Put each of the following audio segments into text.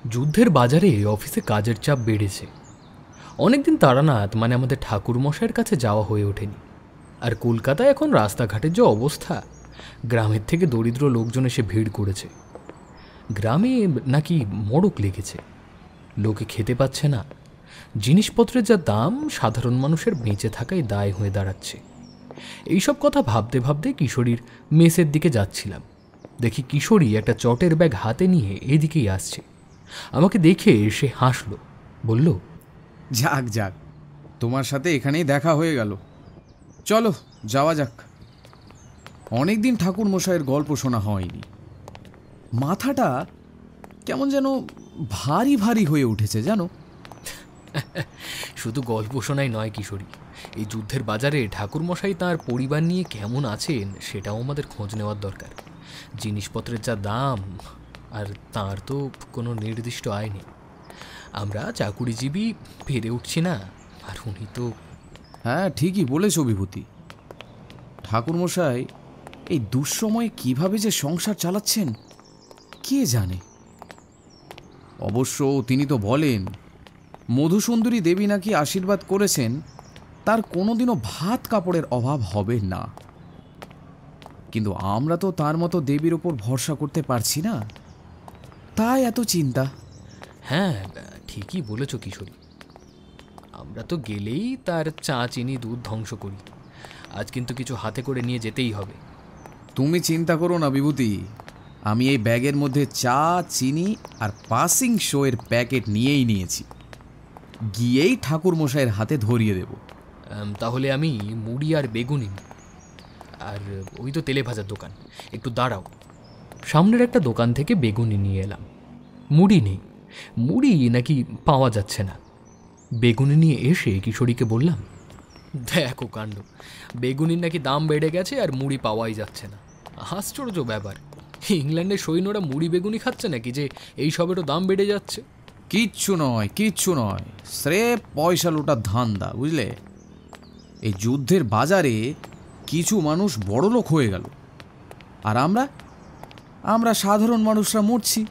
যুদ্ধের বাজারে অফিসে কাজের চাপ বেড়েছে। অনেকদিন তারানাথ মানে আমাদের ঠাকুরমশাইয়ের কাছে যাওয়া হয়ে ওঠেনি। আর কলকাতায় এখন রাস্তাঘাটের যে অবস্থা, গ্রামের থেকে দরিদ্র লোকজন এসে ভিড় করেছে। গ্রামে নাকি মড়ক লেগেছে, লোকে খেতে পাচ্ছে না। জিনিসপত্রের যা দাম, সাধারণ মানুষের বেঁচে থাকাই দায় হয়ে দাঁড়াচ্ছে। এইসব কথা ভাবতে ভাবতে কিশোরীর মেসের দিকে যাচ্ছিলাম। দেখি কিশোরী একটা চটের ব্যাগ হাতে নিয়ে এদিকেই আসছে। আমাকে দেখে সে হাসল, বলল, যাক যাক, তোমার সাথে এখানেই দেখা হয়ে গেল। চলো যাওয়া যাক। অনেকদিন ঠাকুর মশাইয়ের গল্প শোনা হয়নি। মাথাটা কেমন যেন ভারী ভারী হয়ে উঠেছে জানো। শুধু গল্প শোনাই নয় কিশোরী, এই যুদ্ধের বাজারে ঠাকুরমশাই তাঁর পরিবার নিয়ে কেমন আছেন সেটাও আমাদের খোঁজ নেওয়ার দরকার। জিনিসপত্রের যা দাম, আর তাঁর তো কোনো নির্দিষ্ট আয় নেই। আমরা চাকুরিজীবী পেরে উঠছি না, আর উনি তো। হ্যাঁ, ঠিকই বলেছ বিভূতি। ঠাকুরমশাই এই দুঃসময়ে কিভাবে যে সংসার চালাচ্ছেন কে জানে। অবশ্য তিনি তো বলেন মধুসুন্দরী দেবী নাকি আশীর্বাদ করেছেন তার কোনোদিনও ভাত কাপড়ের অভাব হবে না। কিন্তু আমরা তো তার মতো দেবীর ওপর ভরসা করতে পারছি না, তাই এত চিন্তা। হ্যাঁ, ঠিকই বলেছ কিশোরী। আমরা তো গেলেই তার চা চিনি দুধ ধ্বংস করি। আজ কিন্তু কিছু হাতে করে নিয়ে যেতেই হবে। তুমি চিন্তা করো না বিভূতি, আমি এই ব্যাগের মধ্যে চা, চিনি আর পাসিং শো এর প্যাকেট নিয়েই নিয়েছি। গিয়েই ঠাকুর মশাইয়ের হাতে ধরিয়ে দেব। তাহলে আমি মুড়ি আর বেগুনি, আর ওই তো তেলে ভাজার দোকান। একটু দাঁড়াও। সামনের একটা দোকান থেকে বেগুনি নিয়ে এলাম। মুড়ি নেই, মুড়ি নাকি পাওয়া যাচ্ছে না। বেগুনি নিয়ে এসে কিশোরীকে বললাম, দেখো কাণ্ড, বেগুনির নাকি দাম বেড়ে গেছে আর মুড়ি পাওয়াই যাচ্ছে না। আশ্চর্য ব্যাপার, ইংল্যান্ডের সৈন্যরা মুড়ি বেগুনি খাচ্ছে নাকি যে এই সবেরও দাম বেড়ে যাচ্ছে? কিচ্ছু নয়, কিচ্ছু নয়, স্রেফ পয়সা লুটার ধান্দা, বুঝলে। এই যুদ্ধের বাজারে কিছু মানুষ বড়লোক হয়ে গেল, আর আমরা আমরা সাধারণ মানুষরা মরছি।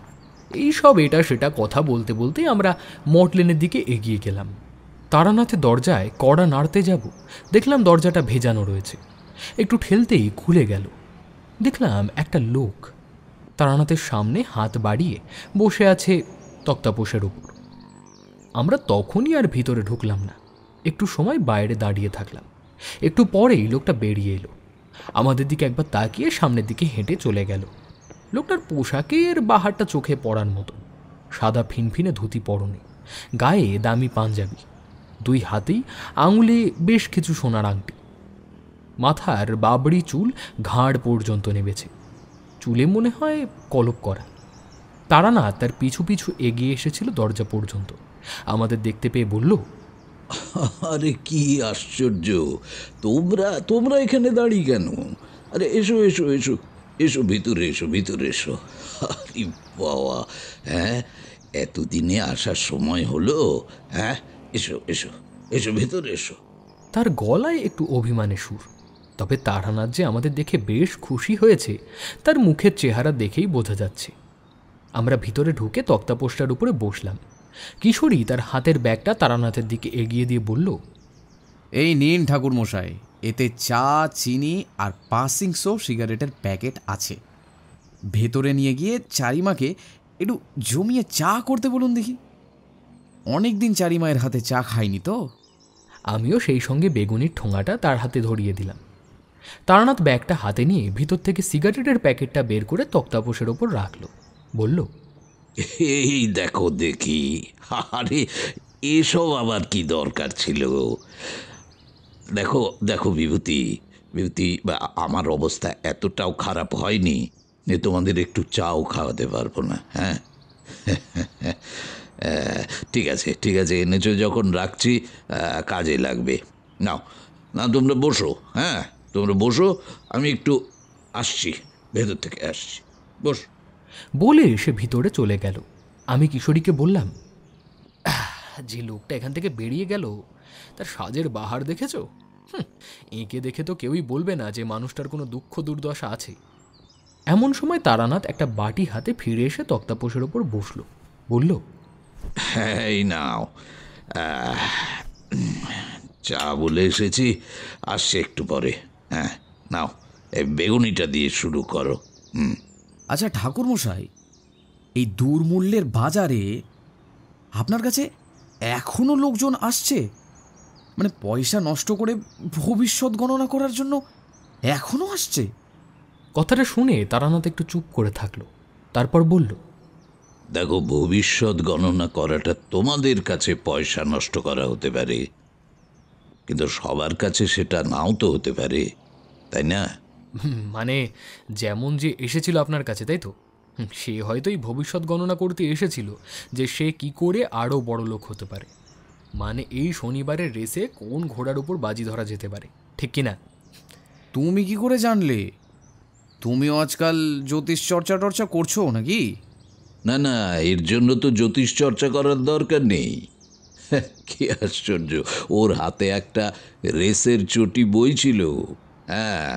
এইসব এটা সেটা কথা বলতে বলতে আমরা মটলেনের দিকে এগিয়ে গেলাম। তারানাথের দরজায় কড়া নাড়তে যাব, দেখলাম দরজাটা ভেজানো রয়েছে। একটু ঠেলতেই খুলে গেল। দেখলাম একটা লোক তারানাথের সামনে হাত বাড়িয়ে বসে আছে তক্তাপোশের উপর। আমরা তখনই আর ভিতরে ঢুকলাম না, একটু সময় বাইরে দাঁড়িয়ে থাকলাম। একটু পরেই লোকটা বেরিয়ে এলো, আমাদের দিকে একবার তাকিয়ে সামনের দিকে হেঁটে চলে গেল। লোকটার পোশাকের বাহারটা চোখে পড়ার মতো। সাদা ফিনফিনে ধুতি পরনে, গায়ে দামি পাঞ্জাবি, দুই হাতেই আঙুলে বেশ কিছু সোনার আংটি। মাথার বাবড়ি চুল ঘাড় পর্যন্ত নেমেছে, চুলে মনে হয় কলপ করা। তারানাথ তার পিছু পিছু এগিয়ে এসেছিল দরজা পর্যন্ত। আমাদের দেখতে পেয়ে বলল, আরে কি আশ্চর্য, তোমরা তোমরা এখানে দাঁড়িয়ে কেন? আরে এসো এসো এসো এসো, ভিতরে এসো, ভিতরে এসো। আরে বাবা, হ্যাঁ, এতদিনে আসার সময় হলো? হ্যাঁ, এসো এসো এসো, ভিতরে এসো। তার গলায় একটু অভিমানের সুর। তবে তারানাথ যে আমাদের দেখে বেশ খুশি হয়েছে তার মুখের চেহারা দেখেই বোঝা যাচ্ছে। আমরা ভিতরে ঢুকে তক্তাপোশটার উপরে বসলাম। কিশোরী তার হাতের ব্যাগটা তারানাথের দিকে এগিয়ে দিয়ে বলল, এই নিন ঠাকুর মশাই, এতে চা, চিনি আর পাসিং শো সিগারেটের প্যাকেট আছে। ভেতরে নিয়ে গিয়ে চারিমাকে একটু জমিয়ে চা করতে বলুন দেখি। অনেকদিন চারিমায়ের হাতে চা খাইনি তো। আমিও সেই সঙ্গে বেগুনির ঠোঙাটা তার হাতে ধরিয়ে দিলাম। তারানাথ ব্যাগটা হাতে নিয়ে ভিতর থেকে সিগারেটের প্যাকেটটা বের করে তক্তাপোশের ওপর রাখল, বলল, এই দেখো দেখি। আরে এসব আবার কি দরকার ছিল? দেখো দেখো বিভূতি, বিভূতি, আমার অবস্থা এতটাও খারাপ হয়নি যে তোমাদের একটু চাও খাওয়াতে পারবো না। হ্যাঁ, ঠিক আছে ঠিক আছে, এনেছো যখন রাখছি, কাজে লাগবে। নাও না, তোমরা বসো। হ্যাঁ, তোমরা বসো, আমি একটু আসছি, ভেতর থেকে আসছি, বসো। বলে সে ভিতরে চলে গেল। আমি কিশোরীকে বললাম, যে লোকটা এখান থেকে বেরিয়ে গেল তার সাজের বাহার দেখেছ? এঁকে দেখে তো কেউই বলবে না যে মানুষটার কোনো দুঃখ দুর্দশা আছে। এমন সময় তারানাথ একটা বাটি হাতে ফিরে এসে তক্তাপোশের ওপর বসল, বলল, হ্যাঁ এই নাও, চা বলে এসেছি, আসছে একটু পরে। হ্যাঁ নাও, এই বেগুনিটা দিয়ে শুরু করো। আচ্ছা ঠাকুরমশাই, এই দুর্মূল্যের বাজারে আপনার কাছে এখনো লোকজন আসছে? মানে পয়সা নষ্ট করে ভবিষ্যৎ গণনা করার জন্য এখনো আসছে? কথাটা শুনে তারানাথ একটু চুপ করে থাকলো। তারপর বলল, দেখো, ভবিষ্যৎ গণনা করাটা তোমাদের কাছে পয়সা নষ্ট করা হতে পারে, কিন্তু সবার কাছে সেটা নাও তো হতে পারে, তাই না? মানে যেমন যে এসেছিল আপনার কাছে, তাই তো? সে হয়তো এই ভবিষ্যৎ গণনা করতে এসেছিল যে সে কি করে আরও বড় লোক হতে পারে। মানে এই শনিবারের রেসে কোন ঘোড়ার উপর বাজি ধরা যেতে পারে, ঠিক কি না? তুমি কি করে জানলে? তুমিও আজকাল জ্যোতিষ চর্চা টর্চা করছো নাকি? না না, এর জন্য তো জ্যোতিষ চর্চা করার দরকার নেই। কি আশ্চর্য, ওর হাতে একটা রেসের চটি বই ছিল। হ্যাঁ,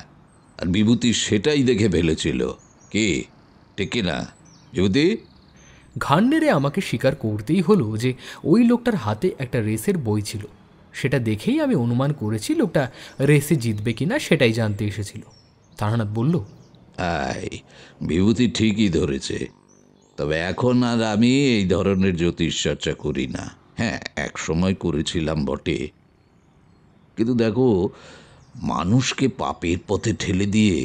আর বিভূতি সেটাই দেখে ফেলেছিল। কি ঠিক কি না বিভূতি? ঘাড় নেড়ে আমাকে স্বীকার করতেই হলো যে ওই লোকটার হাতে একটা রেসের বই ছিল। সেটা দেখেই আমি অনুমান করেছি লোকটা রেসে জিতবে কিনা সেটাই জানতে এসেছিল। তারানাথ বলল, আই, বিভূতি ঠিকই ধরেছে। তবে এখন আর আমি এই ধরনের জ্যোতিষ চর্চা করি না। হ্যাঁ, এক সময় করেছিলাম বটে, কিন্তু দেখো, মানুষকে পাপের পথে ঠেলে দিয়ে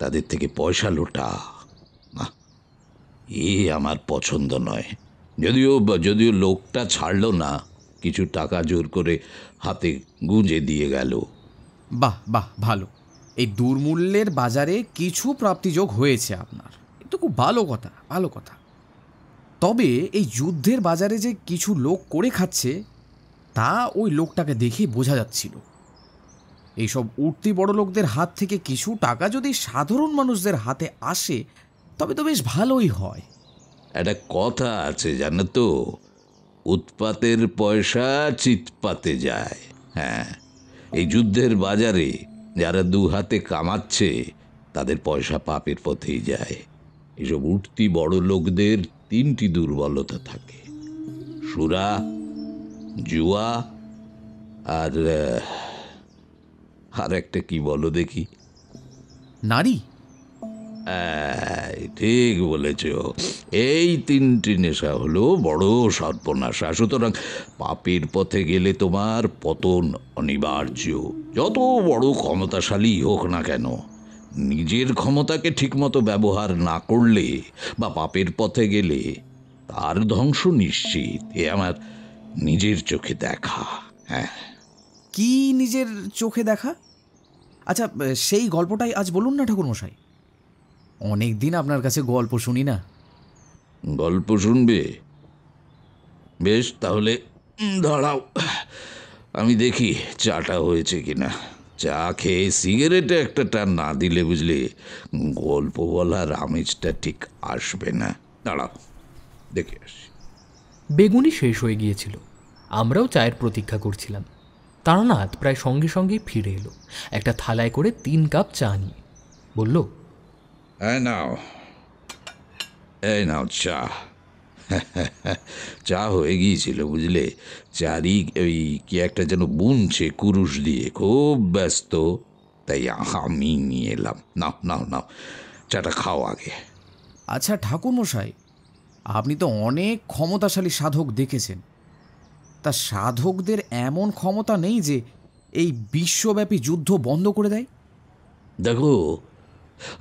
তাদের থেকে পয়সা লোটা, না, এ আমার পছন্দ নয়। যদিও যদিও লোকটা ছাড়লো না, কিছু টাকা জোর করে হাতে গুঁজে দিয়ে গেল। বাহ বাহ, ভালো। এই দুর্মূল্যের বাজারে কিছু প্রাপ্তিযোগ হয়েছে আপনার, এটা খুব ভালো কথা, ভালো কথা। তবে এই যুদ্ধের বাজারে যে কিছু লোক করে খাচ্ছে, তা ওই লোকটাকে দেখেই বোঝা যাচ্ছিল। এইসব উঠতি বড় লোকদের হাত থেকে কিছু টাকা যদি সাধারণ মানুষদের হাতে আসে, তবে তো বেশ ভালোই হয়। একটা কথা আছে জানো তো, উৎপাতের পয়সা চিৎপাতে যায়। হ্যাঁ, এই যুদ্ধের বাজারে যারা দু হাতে কামাচ্ছে তাদের পয়সা পাপের পথেই যায়। এসব উঠতি বড় লোকদের তিনটি দুর্বলতা থাকে: সুরা, জুয়া, আর আর একটা কি বলো দেখি? নারী। ঠিক বলেছ। এই তিনটি নেশা হলো বড় সর্বনাশা। সুতরাং পাপের পথে গেলে তোমার পতন অনিবার্য। যত বড় ক্ষমতাশালী হোক না কেন, নিজের ক্ষমতাকে ঠিকমতো ব্যবহার না করলে বা পাপের পথে গেলে তার ধ্বংস নিশ্চিত। এ আমার নিজের চোখে দেখা। হ্যাঁ। কি নিজের চোখে দেখা? আচ্ছা, সেই গল্পটাই আজ বলুন না ঠাকুরমশাই। অনেক দিন আপনার কাছে গল্প শুনি না। গল্প শুনবে? বেশ, তাহলে দাঁড়াও, আমি দেখি চাটা হয়েছে কিনা। চা খেয়ে সিগারেটে একটা টান না দিলে বুঝলে গল্প বলার আমেজটা ঠিক আসবে না। দাঁড়াও, দেখে আসি। বেগুনি শেষ হয়ে গিয়েছিল। আমরাও চায়ের প্রতীক্ষা করছিলাম। তারানাথ প্রায় সঙ্গে সঙ্গেই ফিরে এলো, একটা থালায় করে 3 কাপ চা নিয়ে। বলল, হ্যাঁ নাও, এই নাও চা। চা হয়ে গিয়েছিল বুঝলে, চারি ওই কি একটা যেন বুনছে কুরুশ দিয়ে, খুব ব্যস্ত, তাই আমি নিয়ে এলাম। নাও নাও নাও, চাটা খাও আগে। আচ্ছা ঠাকুরমশাই, আপনি তো অনেক ক্ষমতাশালী সাধক দেখেছেন। তা সাধকদের এমন ক্ষমতা নেই যে এই বিশ্বব্যাপী যুদ্ধ বন্ধ করে দেয়? দেখো,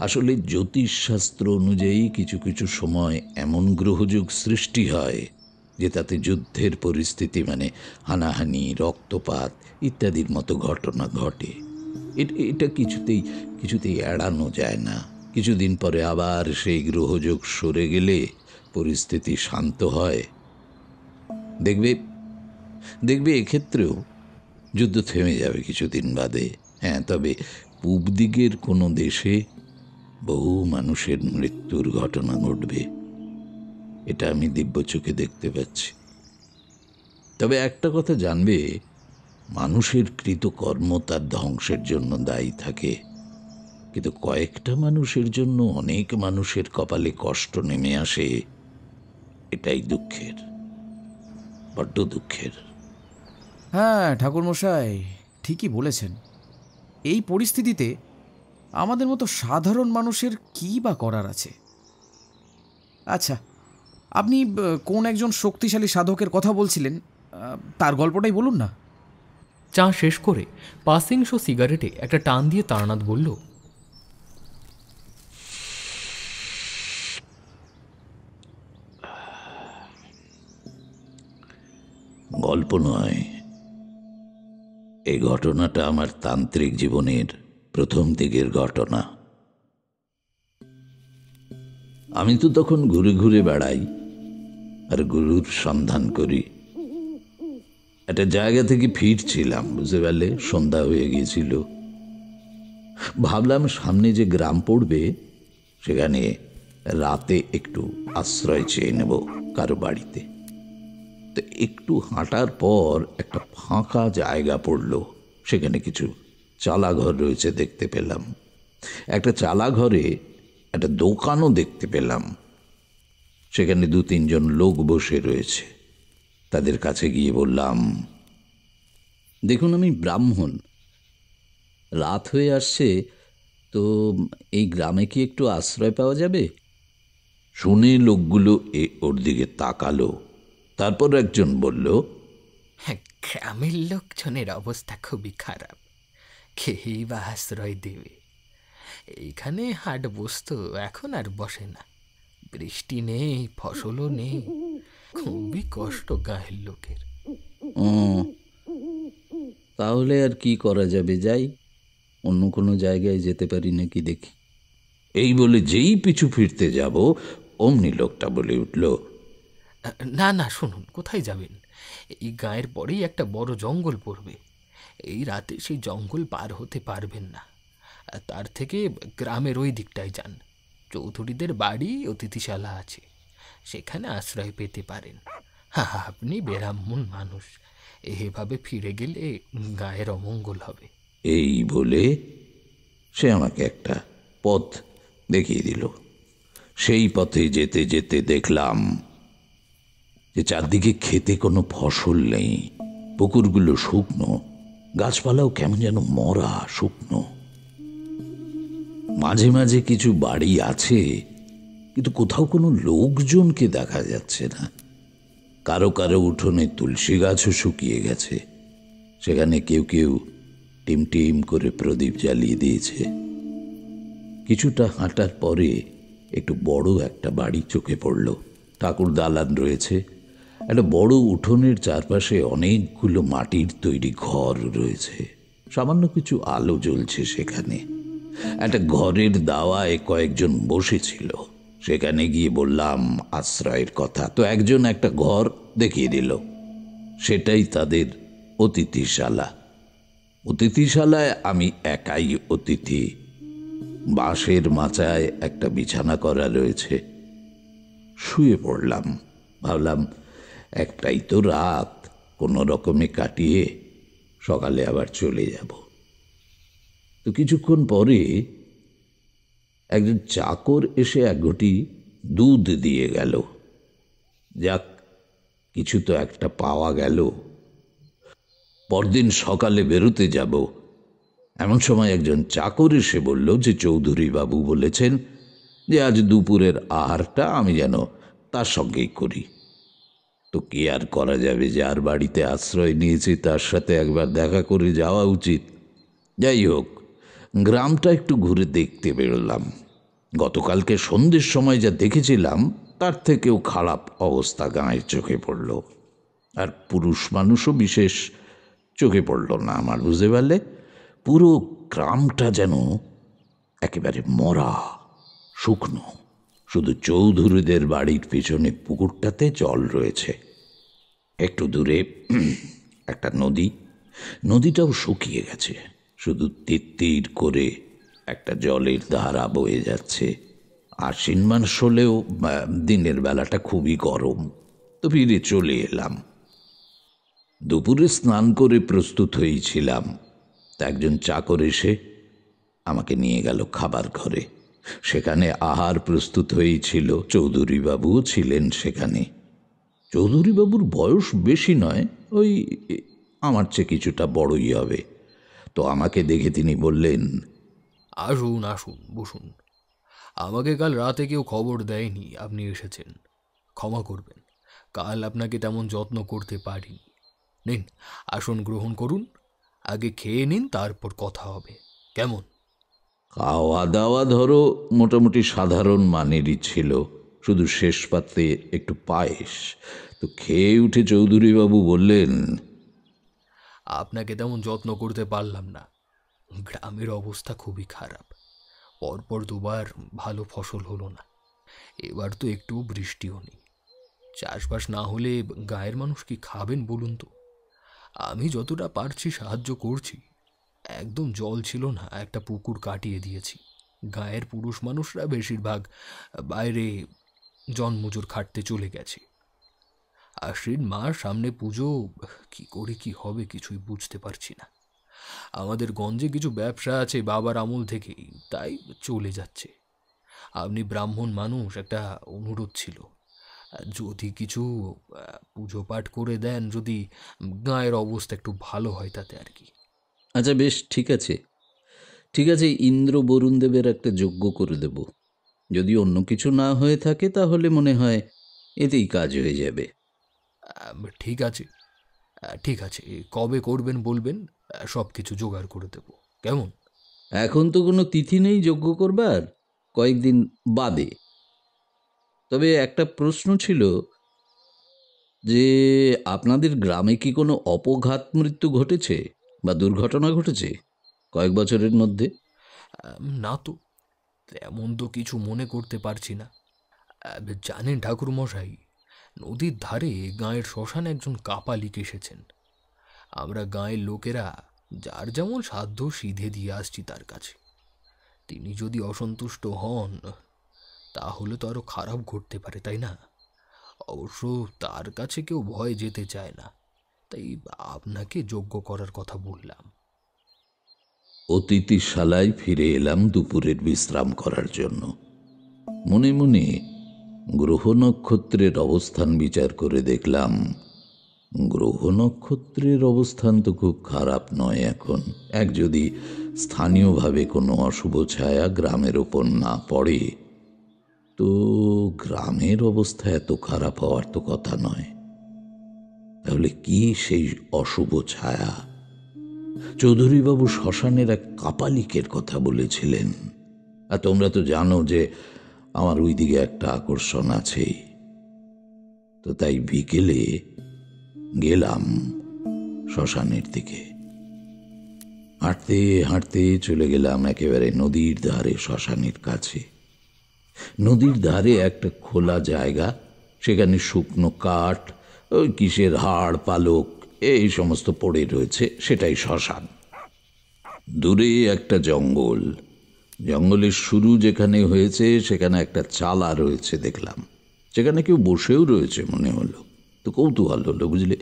আসলে জ্যোতিষশাস্ত্র অনুযায়ী কিছু কিছু সময় এমন গ্রহযোগ সৃষ্টি হয় যে তাতে যুদ্ধের পরিস্থিতি, মানে হানাহানি, রক্তপাত ইত্যাদির মতো ঘটনা ঘটে। এটা কিছুতেই এড়ানো যায় না। কিছুদিন পরে আবার সেই গ্রহযোগ সরে গেলে পরিস্থিতি শান্ত হয়। দেখবে দেখবে এক্ষেত্রেও যুদ্ধ থেমে যাবে কিছুদিন বাদে। হ্যাঁ, তবে পূব দিকের কোনো দেশে বহু মানুষের মৃত্যুর ঘটনা ঘটবে, এটা আমি দিব্য চোখে দেখতে পাচ্ছি। তবে একটা কথা জানবে, মানুষের কৃতকর্ম তার ধ্বংসের জন্য দায়ী থাকে, কিন্তু কয়েকটা মানুষের জন্য অনেক মানুষের কপালে কষ্ট নেমে আসে, এটাই দুঃখের, বড্ড দুঃখের। হ্যাঁ ঠাকুরমশাই, ঠিকই বলেছেন। এই পরিস্থিতিতে আমাদের মতো সাধারণ মানুষের কী বা করার আছে? আচ্ছা, আপনি কোন একজন শক্তিশালী সাধকের কথা বলছিলেন, তার গল্পটাই বলুন না। চা শেষ করে পাসিং শো সিগারেটে একটা টান দিয়ে তারানাথ বলল, গল্প নয়, এই ঘটনাটা আমার তান্ত্রিক জীবনের প্রথম দিকের ঘটনা। আমি তো তখন ঘুরে ঘুরে বেড়াই আর গুরুর সন্ধান করি। একটা জায়গা থেকে ফিরছিলাম, বুঝতে পারলে, সন্ধ্যা হয়ে গিয়েছিল। ভাবলাম সামনে যে গ্রাম পড়বে সেখানে রাতে একটু আশ্রয় চেয়ে নেব কারো বাড়িতে। তো একটু হাঁটার পর একটা ফাঁকা জায়গা পড়ল, সেখানে কিছু চালাঘর রয়েছে দেখতে পেলাম। একটা চালাঘরে একটা দোকানও দেখতে পেলাম। সেখানে 2-3 জন লোক বসে রয়েছে। তাদের কাছে গিয়ে বললাম, দেখুন আমি ব্রাহ্মণ, রাত হয়ে আসছে, তো এই গ্রামে কি একটু আশ্রয় পাওয়া যাবে? শুনে লোকগুলো ওর দিকে তাকালো। তারপর একজন বলল, গ্রামের লোকজনের অবস্থা খুবই খারাপ, খেয়েই বা আশ্রয় দেবে? এইখানে হাট বসতো, এখন আর বসে না। বৃষ্টি নেই, ফসলও নেই, খুবই কষ্ট গায়ের লোকের। তাহলে আর কি করা যাবে, যাই অন্য কোনো জায়গায় যেতে পারি নাকি দেখি। এই বলে যেই পিছু ফিরতে যাব অমনি লোকটা বলে উঠল, না না, শুনুন, কোথায় যাবেন? এই গায়ের পরেই একটা বড় জঙ্গল পড়বে। এই রাতে সেই জঙ্গল পার হতে পারবেন না। তার থেকে গ্রামের ওই দিকটায় যান। চৌধুরীদের বাড়ি অতিথিশালা আছে, সেখানে আশ্রয় পেতে পারেন। আপনি ব্রাহ্মণ মানুষ, এভাবে ফিরে গেলে গায়ের অমঙ্গল হবে। এই বলে সে আমাকে একটা পথ দেখিয়ে দিল। সেই পথে যেতে যেতে দেখলাম যে চারদিকে খেতে কোনো ফসল নেই, পুকুরগুলো শুকনো, গাছপালাও কেমন যেন মরা শুকনো। মাঝে মাঝে কিছু বাড়ি আছে, কিন্তু কোথাও কোনো লোকজনকে দেখা যাচ্ছে না। কারো কারো উঠোনে তুলসী গাছও শুকিয়ে গেছে, সেখানে কেউ কেউ টিম টিম করে প্রদীপ জ্বালিয়ে দিয়েছে। কিছুটা হাঁটার পরে একটু বড় একটা বাড়ি চোখে পড়ল। ঠাকুর দালান রয়েছে, একটা বড় উঠোনের চারপাশে অনেকগুলো মাটির তৈরি ঘর রয়েছে। সামান্য কিছু আলো জ্বলছে সেখানে। একটা ঘরের দাওয়ায় কয়েকজন বসেছিল। সেখানে গিয়ে বললাম আশ্রয়ের কথা। তো একজন একটা ঘর দেখিয়ে দিল, সেটাই তাদের অতিথিশালা। অতিথিশালায় আমি একাই অতিথি। বাঁশের মাচায় একটা বিছানা করা রয়েছে। শুয়ে পড়লাম। ভাবলাম একটাই তো রাত, কোনো রকমে কাটিয়ে সকালে আবার চলে যাব। তো কিছুক্ষণ পরে একজন চাকর এসে এক ঘটি দুধ দিয়ে গেল। যাক, কিছু তো একটা পাওয়া গেল। পরদিন সকালে বেরোতে যাব, এমন সময় একজন চাকর এসে বলল যে চৌধুরী বাবু বলেছেন যে আজ দুপুরের আহারটা আমি যেন তার সঙ্গেই করি। তো কি আর করা যাবে, যার বাড়িতে আশ্রয় নিয়েছি তার সাথে একবার দেখা করে যাওয়া উচিত। যাই হোক, গ্রামটা একটু ঘুরে দেখতে বেরোলাম। গতকালকে সন্ধ্যের সময় যা দেখেছিলাম তার থেকেও খারাপ অবস্থা গাঁয়ের চোখে পড়ল। আর পুরুষ মানুষও বিশেষ চোখে পড়ল না আমার, বুঝতে পারলে। পুরো গ্রামটা যেন একেবারে মরা শুকনো। শুধু চৌধুরীদের বাড়ির পিছনে পুকুরটাতে জল রয়েছে। একটু দূরে একটা নদী, নদীটাও শুকিয়ে গেছে। শুধু তিত্তির করে একটা জলের ধারা বয়ে যাচ্ছে। আশ্বিন মাস হলেও দিনের বেলাটা খুবই গরম। তো ফিরে চলে এলাম। দুপুরে স্নান করে প্রস্তুত হয়েছিলাম, তা একজন চাকর এসে আমাকে নিয়ে গেল খাবার ঘরে। সেখানে আহার প্রস্তুত হয়েছিল, চৌধুরী বাবুও ছিলেন সেখানে। চৌধুরীবাবুর বয়স বেশি নয়, ওই আমার চেয়ে কিছুটা বড়ই হবে। তো আমাকে দেখে তিনি বললেন, আসুন আসুন, বসুন। আমাকে কাল রাতে কেউ খবর দেয়নি আপনি এসেছেন। ক্ষমা করবেন, কাল আপনাকে তেমন যত্ন করতে পারিনি। নিন, আসন গ্রহণ করুন। আগে খেয়ে নিন, তারপর কথা হবে, কেমন? খাওয়া দাওয়া ধরো মোটামুটি সাধারণ মানেরই ছিল, শুধু শেষ পাতে একটু পায়েস। তো খেয়ে উঠে চৌধুরীবাবু বললেন, আপনাকে তেমন যত্ন করতে পারলাম না। গ্রামের অবস্থা খুবই খারাপ। পরপর দুবার ভালো ফসল হলো না। এবার তো একটু বৃষ্টিও নেই। চাষবাস না হলে গায়ের মানুষ কি খাবেন বলুন তো? আমি যতটা পারছি সাহায্য করছি। একদম জল ছিল না, একটা পুকুর কাটিয়ে দিয়েছি। গায়ের পুরুষ মানুষরা বেশিরভাগ বাইরে জনমজুর খাটতে চলে গেছে। আশ্বিন মাস, সামনে পুজো, কি করে কি হবে কিছুই বুঝতে পারছি না। আমাদের গঞ্জে কিছু ব্যবসা আছে বাবার আমল থেকেই, তাই চলে যাচ্ছে। আপনি ব্রাহ্মণ মানুষ, একটা অনুরোধ ছিল, যদি কিছু পুজো পাঠ করে দেন, যদি গায়ের অবস্থা একটু ভালো হয় তাতে আর কি। আচ্ছা বেশ, ঠিক আছে ঠিক আছে, ইন্দ্র বরুণ দেবের একটা যজ্ঞ করে দেব। যদি অন্য কিছু না হয়ে থাকে তাহলে মনে হয় এতেই কাজ হয়ে যাবে। ঠিক আছে, ঠিক আছে, কবে করবেন বলবেন, সব কিছু জোগাড় করে দেব, কেমন? এখন তো কোনো তিথি নেই যজ্ঞ করবার, কয়েকদিন বাদে। তবে একটা প্রশ্ন ছিল যে, আপনাদের গ্রামে কি কোনো অপঘাত মৃত্যু ঘটেছে বা দুর্ঘটনা ঘটেছে কয়েক বছরের মধ্যে? না তো, তেমন তো কিছু মনে করতে পারছি না। জানেন ঠাকুরমশাই, নদীর ধারে গাঁয়ের শ্মশানে একজন কাপালিক এসেছেন। আমরা গাঁয়ের লোকেরা যার যেমন সাধ্য সিধে দিয়ে আসছি তার কাছে। তিনি যদি অসন্তুষ্ট হন তাহলে তো আরো খারাপ ঘটতে পারে, তাই না? অবশ্য তার কাছে কেউ ভয় যেতে চায় না, তাই আপনাকে যজ্ঞ করার কথা বললাম। অতিথিশালায় ফিরে এলাম দুপুরের বিশ্রাম করার জন্য। মনে মনে গ্রহ নক্ষত্রের অবস্থান বিচার করে দেখলাম, গ্রহ নক্ষত্রের অবস্থান তো খুব খারাপ নয় এখন। এক যদি স্থানীয়ভাবে কোনো অশুভ ছায়া গ্রামের ওপর না পড়ে, তো গ্রামের অবস্থা এত খারাপ হওয়ার তো কথা নয়। তাহলে কি সেই অশুভ ছায়া? চৌধুরীবাবু শ্মশানের এক কাপালিকের কথা বলেছিলেন, আর তোমরা তো জানো যে আমার ওই দিকে একটা আকর্ষণ আছেই। তো তাই বিকেলে গেলাম শ্মশানের দিকে। হাঁটতে হাঁটতে চলে গেলাম একেবারে নদীর ধারে শ্মশানের কাছে। নদীর ধারে একটা খোলা জায়গা, সেখানে শুকনো কাঠ, ওই কিসের হাড় পালক এই সমস্ত পড়ে রয়েছে, সেটাই শ্মশান। দূরে একটা জঙ্গল, জঙ্গলের শুরু যেখানে হয়েছে সেখানে একটা চালা রয়েছে দেখলাম, সেখানে কেউ বসেও রয়েছে মনে হলো। তো কৌতূহল হলো, বুঝলে।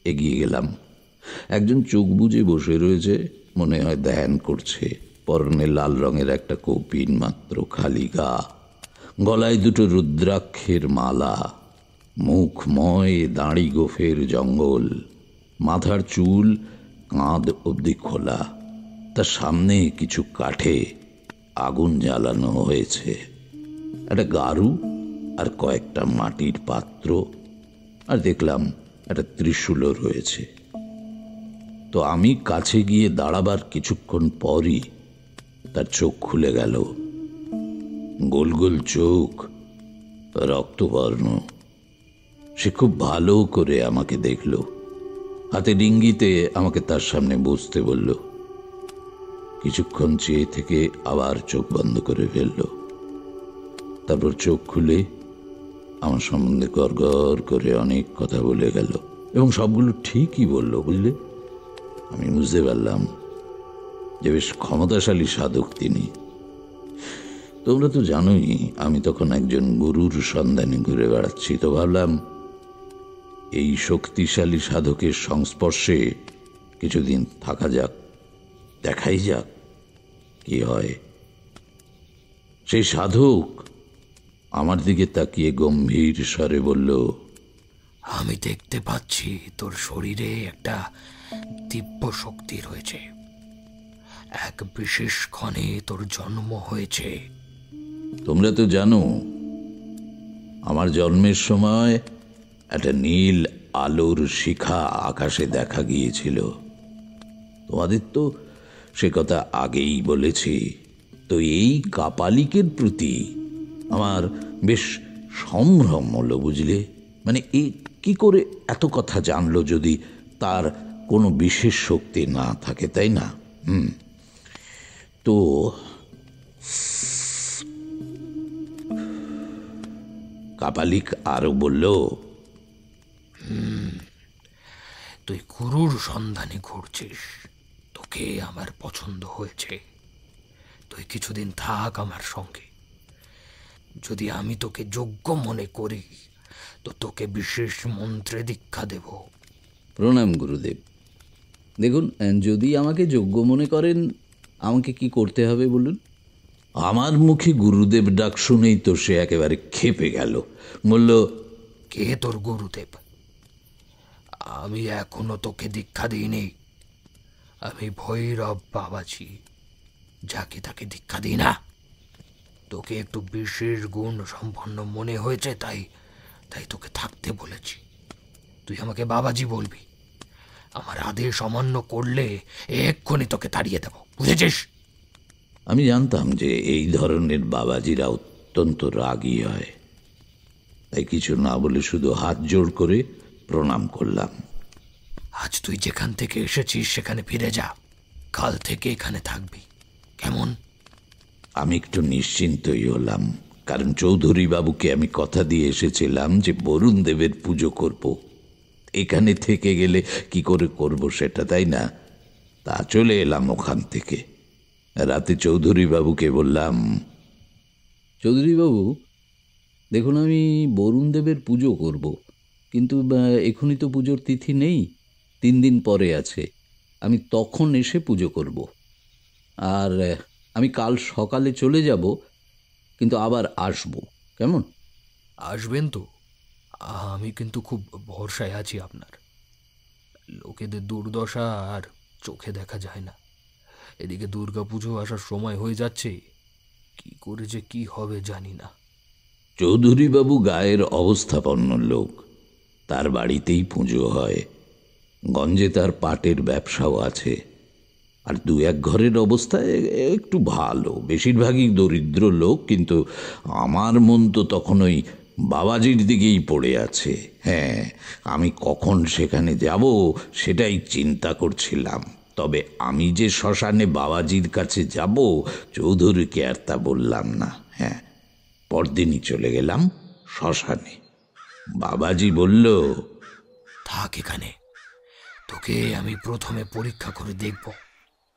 এগিয়ে গেলাম। একজন চোখ বুজে বসে রয়েছে, মনে হয় ধ্যান করছে। পরনে লাল রঙের একটা কৌপিন মাত্র, খালি গা, গলায় দুটো রুদ্রাক্ষের মালা, মুখময় দাড়ি গোফের জঙ্গল, মাথার চুল কাঁধ অবধি খোলা। তার সামনে কিছু কাঠে আগুন জ্বালানো হয়েছে, একটা গারু আর কয়েকটা মাটির পাত্র, আর দেখলাম একটা ত্রিশূলও রয়েছে। তো আমি কাছে গিয়ে দাঁড়াবার কিছুক্ষণ পরই তার চোখ খুলে গেল। গোল গোল চোখ, রক্তবর্ণ। সে খুব ভালো করে আমাকে দেখল, হাতে ডিঙ্গিতে আমাকে তার সামনে বসতে বলল। কিছুক্ষণ চেয়ে থেকে আবার চোখ বন্ধ করে ফেলল। তারপর চোখ খুলে আমার সম্বন্ধে গড়গড় করে অনেক কথা বলে গেল, এবং সবগুলো ঠিকই বলল, বুঝলে। আমি বুঝতে পারলাম যে বেশ ক্ষমতাশালী সাধক তিনি। তোমরা তো জানোই আমি তখন একজন গুরুর সন্ধানে ঘুরে বেড়াচ্ছি। তো ভাবলাম এই শক্তিশালী সাধকের সংস্পর্শে কিছুদিন থাকা যাক, দেখাই যাক কি হয়। সেই সাধক আমার দিকে তাকিয়ে গম্ভীর স্বরে বলল, আমি দেখতে পাচ্ছি তোর শরীরে একটা দিব্য শক্তি রয়েছে। এক বিশেষ ক্ষণে তোর জন্ম হয়েছে। তোমরা তো জানো আমার জন্মের সময় একটা নীল আলোর শিখা আকাশে দেখা গিয়েছিল। তোমাদের তো সে কথা আগেই বলেছি। তো এই কাপালিকের প্রতি আমার বেশ সম্ভ্রম হলো, বুঝলে। মানে এই কি করে এত কথা জানলো যদি তার কোনো বিশেষ শক্তি না থাকে, তাই না? তো কাপালিক আরো বলল, তুই গুরুর সন্ধানে ঘুরছিস। তোকে আমার পছন্দ হয়েছে। তুই কিছুদিন থাক আমার সঙ্গে। যদি আমি তোকে যোগ্য মনে করি তো তোকে বিশেষ মন্ত্রে দীক্ষা দেব। প্রণাম গুরুদেব। দেখুন, যদি আমাকে যোগ্য মনে করেন আমাকে কি করতে হবে বলুন। আমার মুখে গুরুদেব ডাক শুনেই তো সে একেবারে ক্ষেপে গেল। বলল, কে তোর গুরুদেব? আমি এখনো তোকে দীক্ষা দিইনি। আমি ভৈরব বাবাজি, যাকে তাকে দীক্ষা দিই না। তোকে একটু বিশেষ গুণ সম্পন্ন মনে হয়েছে, তাই তাই তোকে থাকতে বলেছি। তুই আমাকে বাবাজি বলবি। আমার আদেশ অমান্য করলে এক্ষুনি তোকে তাড়িয়ে দেব, বুঝেছিস? আমি জানতাম যে এই ধরনের বাবাজিরা অত্যন্ত রাগী হয়, তাই কিছু না বলে শুধু হাত জোড় করে প্রণাম করলাম। আজ তুই যেখান থেকে এসেছিস সেখানে ফিরে যা। কাল থেকে এখানে থাকবি, কেমন? আমি একটু নিশ্চিন্তই হলাম, কারণ চৌধুরী বাবুকে আমি কথা দিয়ে এসেছিলাম যে বরুণ দেবের পুজো করব। এখানে থেকে গেলে কি করে করব সেটা, তাই না? তা চলে এলাম ওখান থেকে। রাতে চৌধুরী বাবুকে বললাম, চৌধুরী বাবু দেখুন, আমি বরুণ দেবের পুজো করব, কিন্তু এখনই তো পুজোর তিথি নেই, 3 দিন পরে আছে। আমি তখন এসে পুজো করব। আর আমি কাল সকালে চলে যাব, কিন্তু আবার আসব, কেমন? আসবেন তো? আমি কিন্তু খুব ভরসায় আছি আপনার। লোকেদের দুর্দশা আর চোখে দেখা যায় না। এদিকে দুর্গাপুজো আসার সময় হয়ে যাচ্ছে। কি করে যে কি হবে জানি না। চৌধুরীবাবু গায়ের অবস্থাপন্ন লোক, তার বাড়িতেই পুজো হয়। গঞ্জে তার পাটের ব্যবসাও আছে। আর 2-1 ঘরের অবস্থা একটু ভালো, বেশিরভাগই দরিদ্র লোক। কিন্তু আমার মন তো তখন ওই বাবাজির দিকেই পড়ে আছে। হ্যাঁ, আমি কখন সেখানে যাব সেটাই চিন্তা করছিলাম। তবে আমি যে শ্মশানে বাবাজির কাছে যাব চৌধুরীকে আর তা বললাম না। হ্যাঁ, পরদিনই চলে গেলাম শ্মশানে। বাবাজি বলল, থাক এখানে। তোকে আমি প্রথমে পরীক্ষা করে দেখব,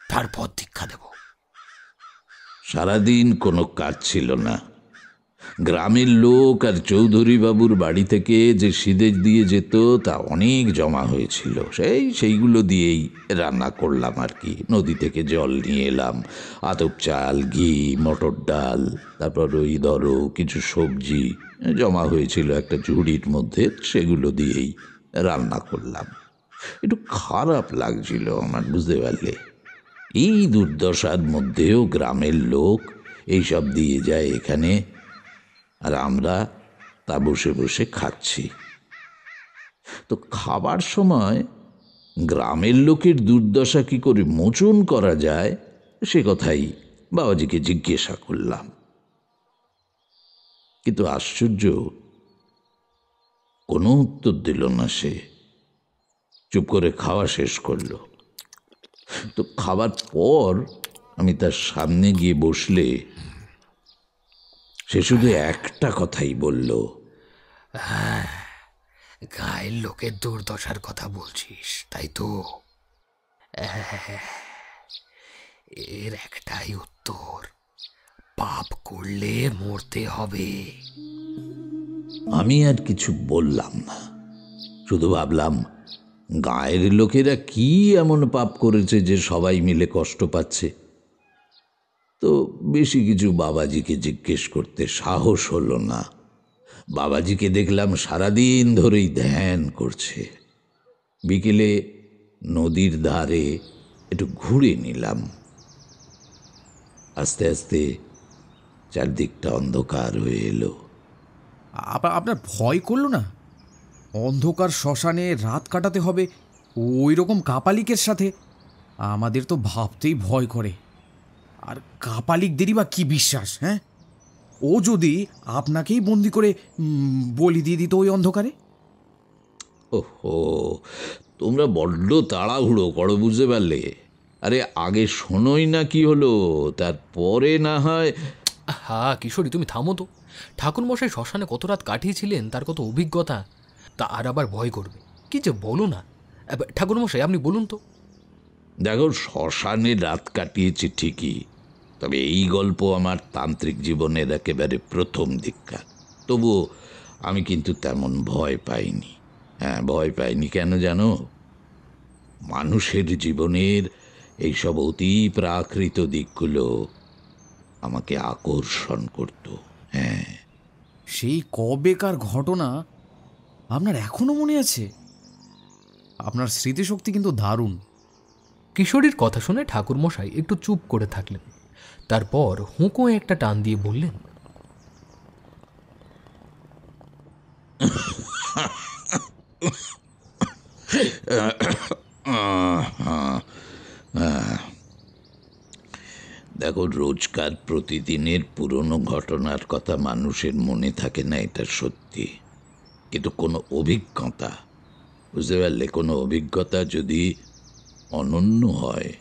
তারপর দীক্ষা দেব। সারাদিন কোনো কাজ ছিল না। গ্রামের লোক আর চৌধুরী বাবুর বাড়ি থেকে যে সিদেজ দিয়ে যেত তা অনেক জমা হয়েছিল। সেইগুলো দিয়েই রান্না করলাম আর কি। নদী থেকে জল নিয়ে এলাম, আতপ চাল, ঘি, মটর ডাল, তারপর ওই ধরো কিছু সবজি জমা হয়েছিল একটা ঝুড়ির মধ্যে, সেগুলো দিয়েই রান্না করলাম। একটু খারাপ লাগছিল আমার, বুঝতে পারলে। এই দুর্দশার মধ্যেও গ্রামের লোক এইসব দিয়ে যায় এখানে, আর আমরা তা বসে বসে খাচ্ছি। তো খাবার সময় গ্রামের লোকের দুর্দশা কি করে মোচন করা যায় সে কথাই বাবাজিকে জিজ্ঞাসা করলাম। কিন্তু আশ্চর্য, কোনো উত্তর দিল না সে। চুপ করে খাওয়া শেষ করলো। তো খাবার পর আমি তার সামনে গিয়ে বসলে সে শুধু একটা কথাই বলল, গায়ের লোকের দুর্দশার কথা বলছিস, তাই তো? এর একটাই উত্তর, পাপ করলে মরতে হবে। আমি আর কিছু বললাম না, শুধু ভাবলাম গায়ের লোকেরা কি এমন পাপ করেছে যে সবাই মিলে কষ্ট পাচ্ছে। তো বেশি কিছু বাবাজিকে জিজ্ঞেস করতে সাহস হলো না। বাবাজিকে দেখলাম সারাদিন ধরেই ধ্যান করছে। বিকেলে নদীর ধারে একটু ঘুরে নিলাম। আস্তে আস্তে চারদিকটা অন্ধকার হয়ে এলো। আপনার ভয় করলো না? অন্ধকার শ্মশানে রাত কাটাতে হবে ওই রকম কাপালিকের সাথে? আমাদের তো ভাবতেই ভয় করে। আর কাপালিকদেরই বা কি বিশ্বাস? হ্যাঁ, ও যদি আপনাকেই বন্দি করে বলি দিয়ে দিত ওই অন্ধকারে? ওহো, তোমরা বড্ড তাড়াহুড়ো করো, বুঝতে পারলে? আরে আগে শোনোই না কি হলো, তারপরে না হয়। হ্যাঁ কিশোরী, তুমি থামো তো। ঠাকুরমশাই শ্মশানে কত রাত কাটিয়েছিলেন, তার কত অভিজ্ঞতা, তা আর আবার ভয় করবে? কি যে বলো না। ঠাকুরমশাই আপনি বলুন তো। দেখো, শ্মশানে রাত কাটিয়েছি ঠিকই, তবে এই গল্প আমার তান্ত্রিক জীবনের একেবারে প্রথম দিককার। তবুও আমি কিন্তু তেমন ভয় পাইনি। হ্যাঁ, ভয় পাইনি কেন জানো? মানুষের জীবনের এইসব অতি প্রাকৃত দিকগুলো আমাকে আকর্ষণ করত। হ্যাঁ, সেই কবেকার ঘটনা আপনার এখনো মনে আছে? আপনার স্মৃতিশক্তি কিন্তু দারুণ। কিশোরীর কথা শুনে ঠাকুরমশাই একটু চুপ করে থাকলেন। তারপর হুঁকো একটা টান দিয়ে বললেন, দেখো, রোজকার প্রতিদিনের পুরনো ঘটনার কথা মানুষের মনে থাকে না, এটা সত্যি। কিন্তু কোনো অভিজ্ঞতা, বুঝতে পারলে, কোনো অভিজ্ঞতা যদি অনন্য হয়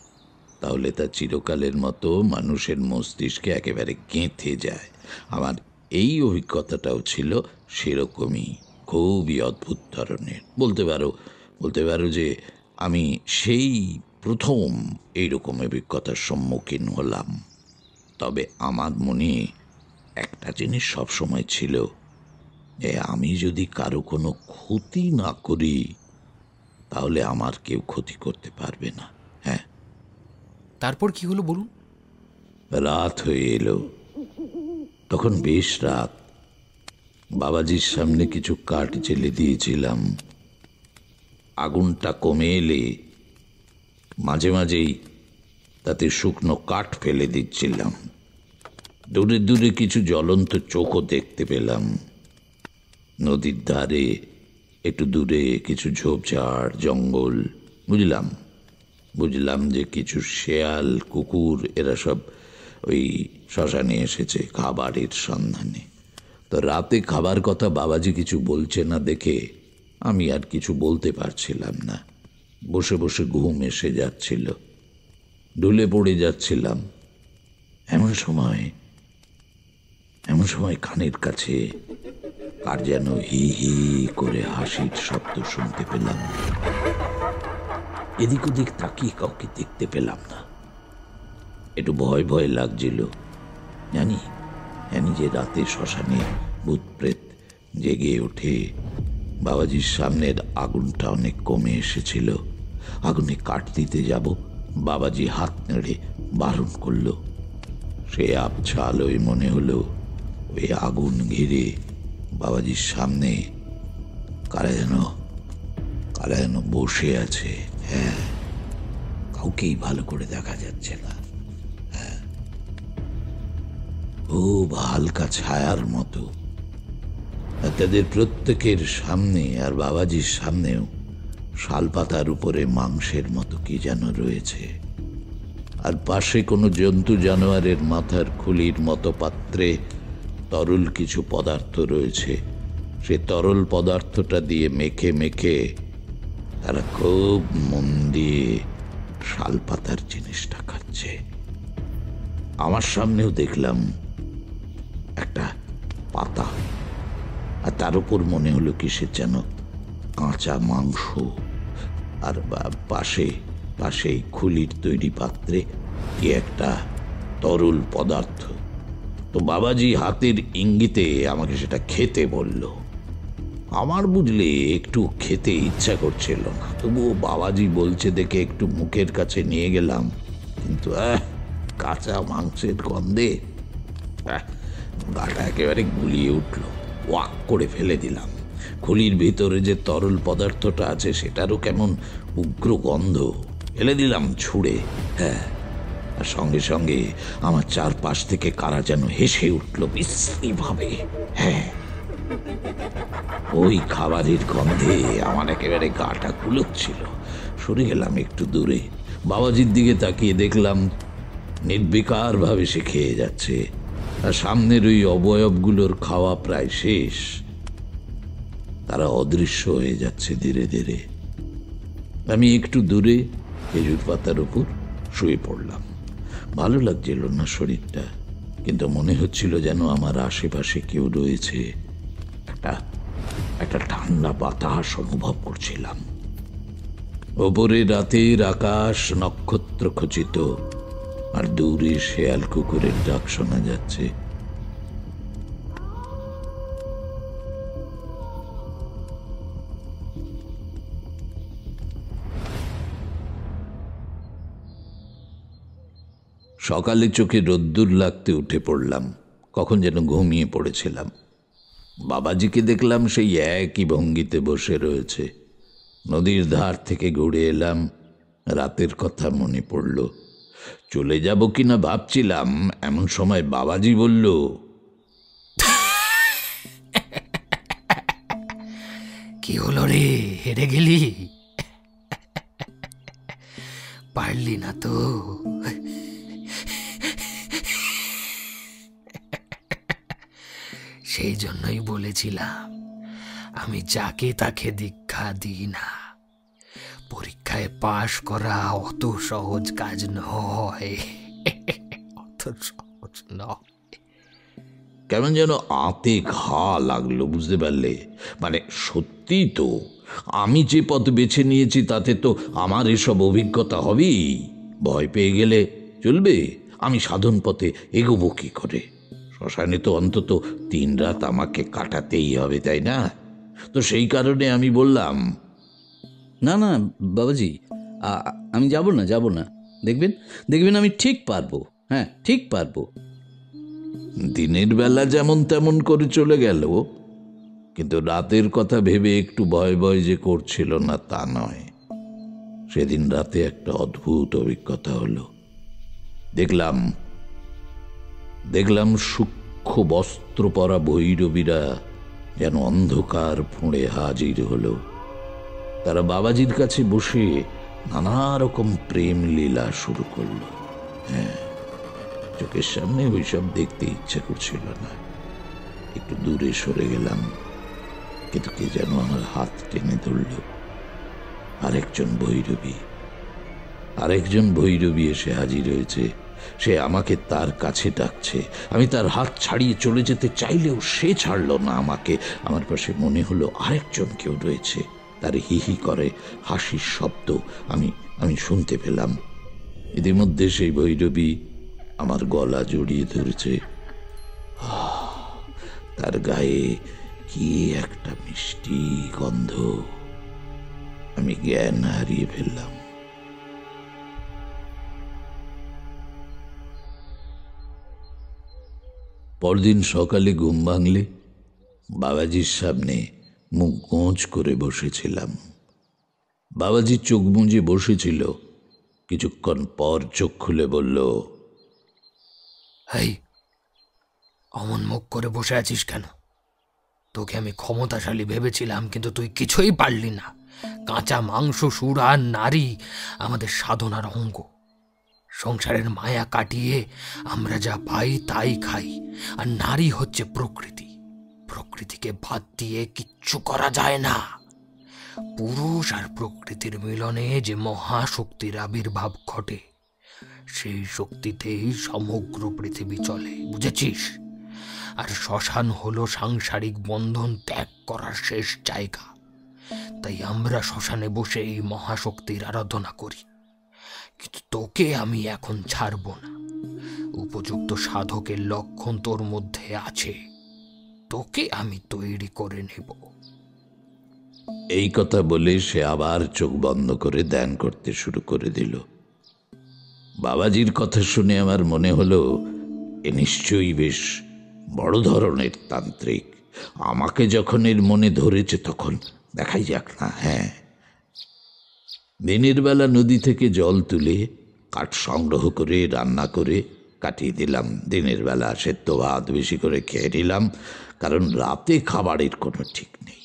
তাহলে তা চিরকালের মতো মানুষের মস্তিষ্কে একেবারে গেঁথে যায়। আমার এই অভিজ্ঞতাটাও ছিল সেরকমই, খুবই অদ্ভুত ধরনের। বলতে পারো যে আমি সেই প্রথম এইরকম অভিজ্ঞতার সম্মুখীন হলাম। তবে আমার মনে একটা জিনিস সবসময় ছিল, যে আমি যদি কারো কোনো ক্ষতি না করি তাহলে আমার কেউ ক্ষতি করতে পারবে না। হ্যাঁ, তারপর কি হলো বলুন। রাত হয়ে এলো, তখন বেশ রাত। বাবাজির সামনে কিছু কাঠ জেলে দিয়েছিলাম। আগুনটা কমে এলে মাঝে মাঝেই তাতে শুকনো কাঠ ফেলে দিচ্ছিলাম। দূরে দূরে কিছু জ্বলন্ত চোখও দেখতে পেলাম। নদীর ধারে একটু দূরে কিছু ঝোপঝাড়, জঙ্গল। বুঝলাম যে কিছু শেয়াল, কুকুর এরা সব ওই শ্মশানে এসেছে খাবারের সন্ধানে। তো রাতে খাবার কথা বাবাজি কিছু বলছে না দেখে আমি আর কিছু বলতে পারছিলাম না। বসে বসে ঘুম এসে যাচ্ছিল, ঢুলে পড়ে যাচ্ছিলাম। এমন সময় কানের কাছে কার যেন হি হি করে হাসির শব্দ শুনতে পেলাম। এদিক ওদিক তাকিয়ে কাউকে দেখতে পেলাম না। একটু ভয় ভয় লাগছিল। জানি যে রাতে শ্মশানে ভূত প্রেত জেগে ওঠে। বাবাজির সামনের আগুনটা অনেক কমে এসেছিল। আগুনে কাঠ দিতে যাব, বাবাজি হাত নেড়ে বারণ করল। সে আবছা আলোয় মনে হলো ওই আগুন ঘিরে বাবাজির সামনে কারা যেন বসে আছে। হ্যাঁ, কাউকেই ভালো করে দেখা যাচ্ছে না। হ্যাঁ, খুব হালকা ছায়ার মতো। তাদের প্রত্যেকের সামনে আর বাবাজির সামনেও শালপাতার উপরে মাংসের মতো কি যেন রয়েছে। আর পাশে কোনো জন্তু জানোয়ারের মাথার খুলির মতো পাত্রে তরল কিছু পদার্থ রয়েছে। সে তরল পদার্থটা দিয়ে মেখে মেখে তারা খুব মন দিয়ে শালপাতার জিনিসটা খাচ্ছে। আমার সামনেও দেখলাম একটা পাতা, আর তার উপর মনে হলো কিসের যেন কাঁচা মাংস। আর পাশে খুলির তৈরি পাত্রে কি একটা তরল পদার্থ। তো বাবাজি হাতের ইঙ্গিতে আমাকে সেটা খেতে বলল। আমার বুঝলে একটু খেতে ইচ্ছা করছিল না, তবুও বাবাজি বলছে দেখে একটু মুখের কাছে নিয়ে গেলাম। কিন্তু কাঁচা মাংসের গন্ধে গাটা একেবারে গুলিয়ে উঠল। ওয়াক করে ফেলে দিলাম। খুলির ভিতরে যে তরল পদার্থটা আছে সেটারও কেমন উগ্র গন্ধ। ফেলে দিলাম ছুঁড়ে। হ্যাঁ, আর সঙ্গে সঙ্গে আমার চারপাশ থেকে কারা যেন হেসে উঠল বিশ্রীভাবে। হ্যাঁ, ওই খাবারের গন্ধে আমার একেবারে গাটা কুলোচ্ছিল। সরে গেলাম একটু দূরে। বাবাজির দিকে তাকিয়ে দেখলাম নির্বিকার ভাবে সে খেয়ে যাচ্ছে, আর সামনের ওই অবয়বগুলোর খাওয়া প্রায় শেষ। তারা অদৃশ্য হয়ে যাচ্ছে ধীরে ধীরে। আমি একটু দূরে খেজুর পাতার উপর শুয়ে পড়লাম। ভালো লাগছিল না শরীরটা, কিন্তু মনে হচ্ছিল যেন আমার আশেপাশে কেউ রয়েছে। একটা ঠান্ডা বাতাস অনুভব করছিলাম। ওপরে রাতের আকাশ নক্ষত্র খচিত, আর দূরে শেয়াল কুকুরের ডাক শোনা যাচ্ছে। সকালে চোখে রোদ্দুর লাগতে উঠে পড়লাম। কখন যেন ঘুমিয়ে পড়েছিলাম। বাবাজিকে দেখলাম সেই একই ভঙ্গিতে বসে রয়েছে। নদীর ধার থেকে ঘুরে এলাম। রাতের কথা মনে পড়ল। চলে যাব কিনা ভাবছিলাম, এমন সময় বাবাজি বলল, কি হলো রে, হেরে গেলি? পারলি না তো? সেই জন্যই বলেছিলাম আমি যাকে তাকে দীক্ষা দিই না। পরীক্ষায় পাশ করা অত সহজ কাজ নয়, অত সহজ নয়। কেমন যেন আঁতে ঘা লাগলো, বুঝতে পারলে? মানে সত্যি তো, আমি যে পথ বেছে নিয়েছি তাতে তো আমার এসব অভিজ্ঞতা হবেই। ভয় পেয়ে গেলে চলবে? আমি সাধন পথে এগোবো কি করে? শ্মশানে তো অন্তত 3 রাত আমাকে কাটাতেই হবে, তাই না? তো সেই কারণে আমি বললাম, না না বাবাজি, আমি যাব না। দেখবেন আমি ঠিক পারবো। হ্যাঁ, ঠিক পারবো। দিনের বেলা যেমন তেমন করে চলে গেল, কিন্তু রাতের কথা ভেবে একটু ভয় ভয় যে করছিল না তা নয়। সেদিন রাতে একটা অদ্ভুত অভিজ্ঞতা হলো। দেখলাম সূক্ষ্ম বস্ত্র পরা ভৈরবীরা যেন অন্ধকার ফুঁড়ে হাজির হলো। তারা বাবাজির কাছে বসে নানা রকম প্রেম লীলা শুরু করলো। হ্যাঁ, চোখের সামনে ওইসব দেখতে ইচ্ছা করছিল না। একটু দূরে সরে গেলাম, কিন্তু কে যেন আমার হাত টেনে ধরল। আরেকজন ভৈরবী এসে হাজির হয়েছে। সে আমাকে তার কাছে ডাকছে। আমি তার হাত ছাড়িয়ে চলে যেতে চাইলেও সে ছাড়ল না আমাকে। আমার পাশে মনে হলো আরেকজন কেউ রয়েছে। তার হি হি করে হাসির শব্দ আমি শুনতে পেলাম। ইতিমধ্যে সেই ভৈরবী আমার গলা জড়িয়ে ধরেছে। তার গায়ে কি একটা মিষ্টি গন্ধ। আমি জ্ঞান হারিয়ে ফেললাম। পরদিন সকালে ঘুম ভাঙলে বাবাজির সামনে মুখ গোঁজ করে বসেছিলাম। বাবাজি চোখ মুজে বসেছিল। কিছুক্ষণ পর চোখ খুলে বলল, এই অমন মুখ করে বসে আছিস কেন? তোকে আমি ক্ষমতাশালী ভেবেছিলাম, কিন্তু তুই কিছুই পারলি না। কাঁচা মাংস, সুর আর নারী আমাদের সাধনার অঙ্গ। সংসারের মায়া কাটিয়ে আমরা যা পাই তাই খাই, আর নারী হচ্ছে প্রকৃতি। প্রকৃতিকে বাদ দিয়ে কিচ্ছু করা যায় না। পুরুষ আর প্রকৃতির মিলনে যে মহাশক্তির আবির্ভাব ঘটে, সেই শক্তিতেই সমগ্র পৃথিবী চলে, বুঝেছিস? আর শ্মশান হলো সাংসারিক বন্ধন ত্যাগ করার শেষ জায়গা। তাই আমরা শ্মশানে বসে এই মহাশক্তির আরাধনা করি। কিন্তু তোকে আমি এখন ছাড়ব না। উপযুক্ত সাধকের লক্ষণ তোর মধ্যে আছে, তোকে আমি তৈরি করে নেব। এই কথা বলে সে আবার চোখ বন্ধ করে ধ্যান করতে শুরু করে দিল। বাবাজির কথা শুনে আমার মনে হলো এ নিশ্চয়ই বেশ বড় ধরনের তান্ত্রিক। আমাকে যখন এর মনে ধরেছে তখন দেখাই যাক না। হ্যাঁ, দিনের বেলা নদী থেকে জল তুলে কাঠ সংগ্রহ করে রান্না করে কাটিয়ে দিলাম। দিনের বেলা সেদ্ধ ভাত বেশি করে খেয়ে নিলাম, কারণ রাতে খাবারের কোনো ঠিক নেই।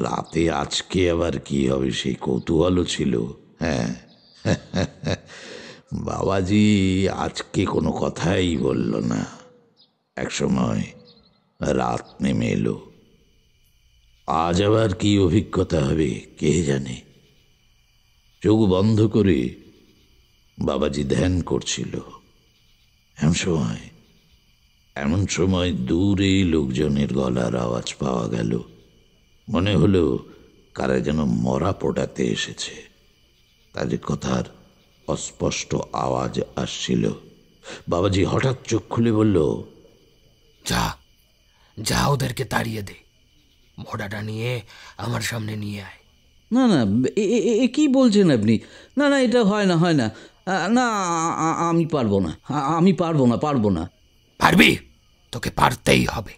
রাতে আজকে আবার কি হবে সেই কৌতূহলও ছিল। হ্যাঁ, বাবাজি আজকে কোনো কথাই বলল না। একসময় রাত নেমে এলো। আজ আবার কি অভিজ্ঞতা হবে কে জানে। চোখ বন্ধ করে বাবাজি ধ্যান করছিল। এমন সময় দূরে লোকজনের গলার আওয়াজ পাওয়া গেল। মনে হলো কারা যেন মরা পোড়াতে এসেছে। তাদের কথার অস্পষ্ট আওয়াজ আসছিল। বাবাজি হঠাৎ চোখ খুলে বলল, যা যা ওদেরকে তাড়িয়ে দে, মোড়াটা নিয়ে আমার সামনে নিয়ে আয়। না না, কি বলছেন আপনি? না না, এটা হয় না, হয় না। না, আমি পারবো না, আমি পারবো না। পারবি? তোকে পারতেই হবে।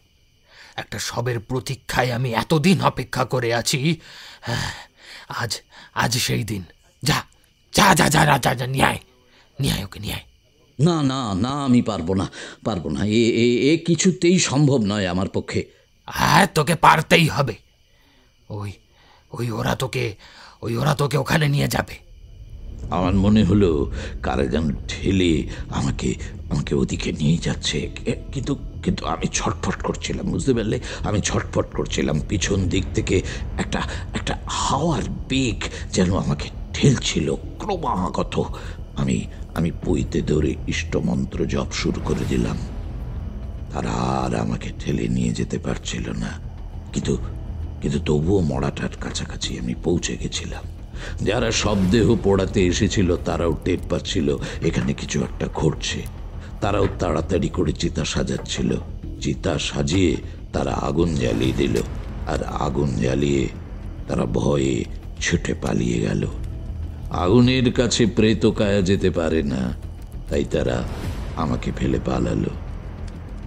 একটা শবের প্রতীক্ষায় আমি এতদিন অপেক্ষা করে আছি। আজ আজ সেই দিন। যা যা যা যা যা যা নিয়ে আয়, ওকে নিয়ে আয়। না না না, আমি পারবো না। এ কিছুতেই সম্ভব নয় আমার পক্ষে। হ্যাঁ, তোকে পারতেই হবে। ওরা তোকে ওখানে নিয়ে যাবে। আমার মনে হলো কারা যেন ঠেলে আমাকে ওদিকে নিয়ে যাচ্ছে। কিন্তু কিন্তু আমি ছটফট করছিলাম, বুঝতে পারলে? আমি ছটফট করছিলাম। পিছন দিক থেকে একটা হাওয়ার বেগ যেন আমাকে ঠেলছিল ক্রমাগত। আমি পইতে ধরে ইষ্টমন্ত্র জপ শুরু করে দিলাম। তারা আর আমাকে ঠেলে নিয়ে যেতে পারছিল না। কিন্তু তবুও মড়াটার কাছাকাছি আমি পৌঁছে গেছিলাম। যারা শবদেহ পোড়াতে এসেছিল তারাও টের পাচ্ছিল এখানে কিছু একটা ঘটছে। তারাও তাড়াতাড়ি করে চিতা সাজাচ্ছিল। চিতা সাজিয়ে তারা আগুন জ্বালিয়ে দিল, আর আগুন জ্বালিয়ে তারা ভয়ে ছুটে পালিয়ে গেল। আগুনের কাছে প্রেতকায়া যেতে পারে না, তাই তারা আমাকে ফেলে পালালো।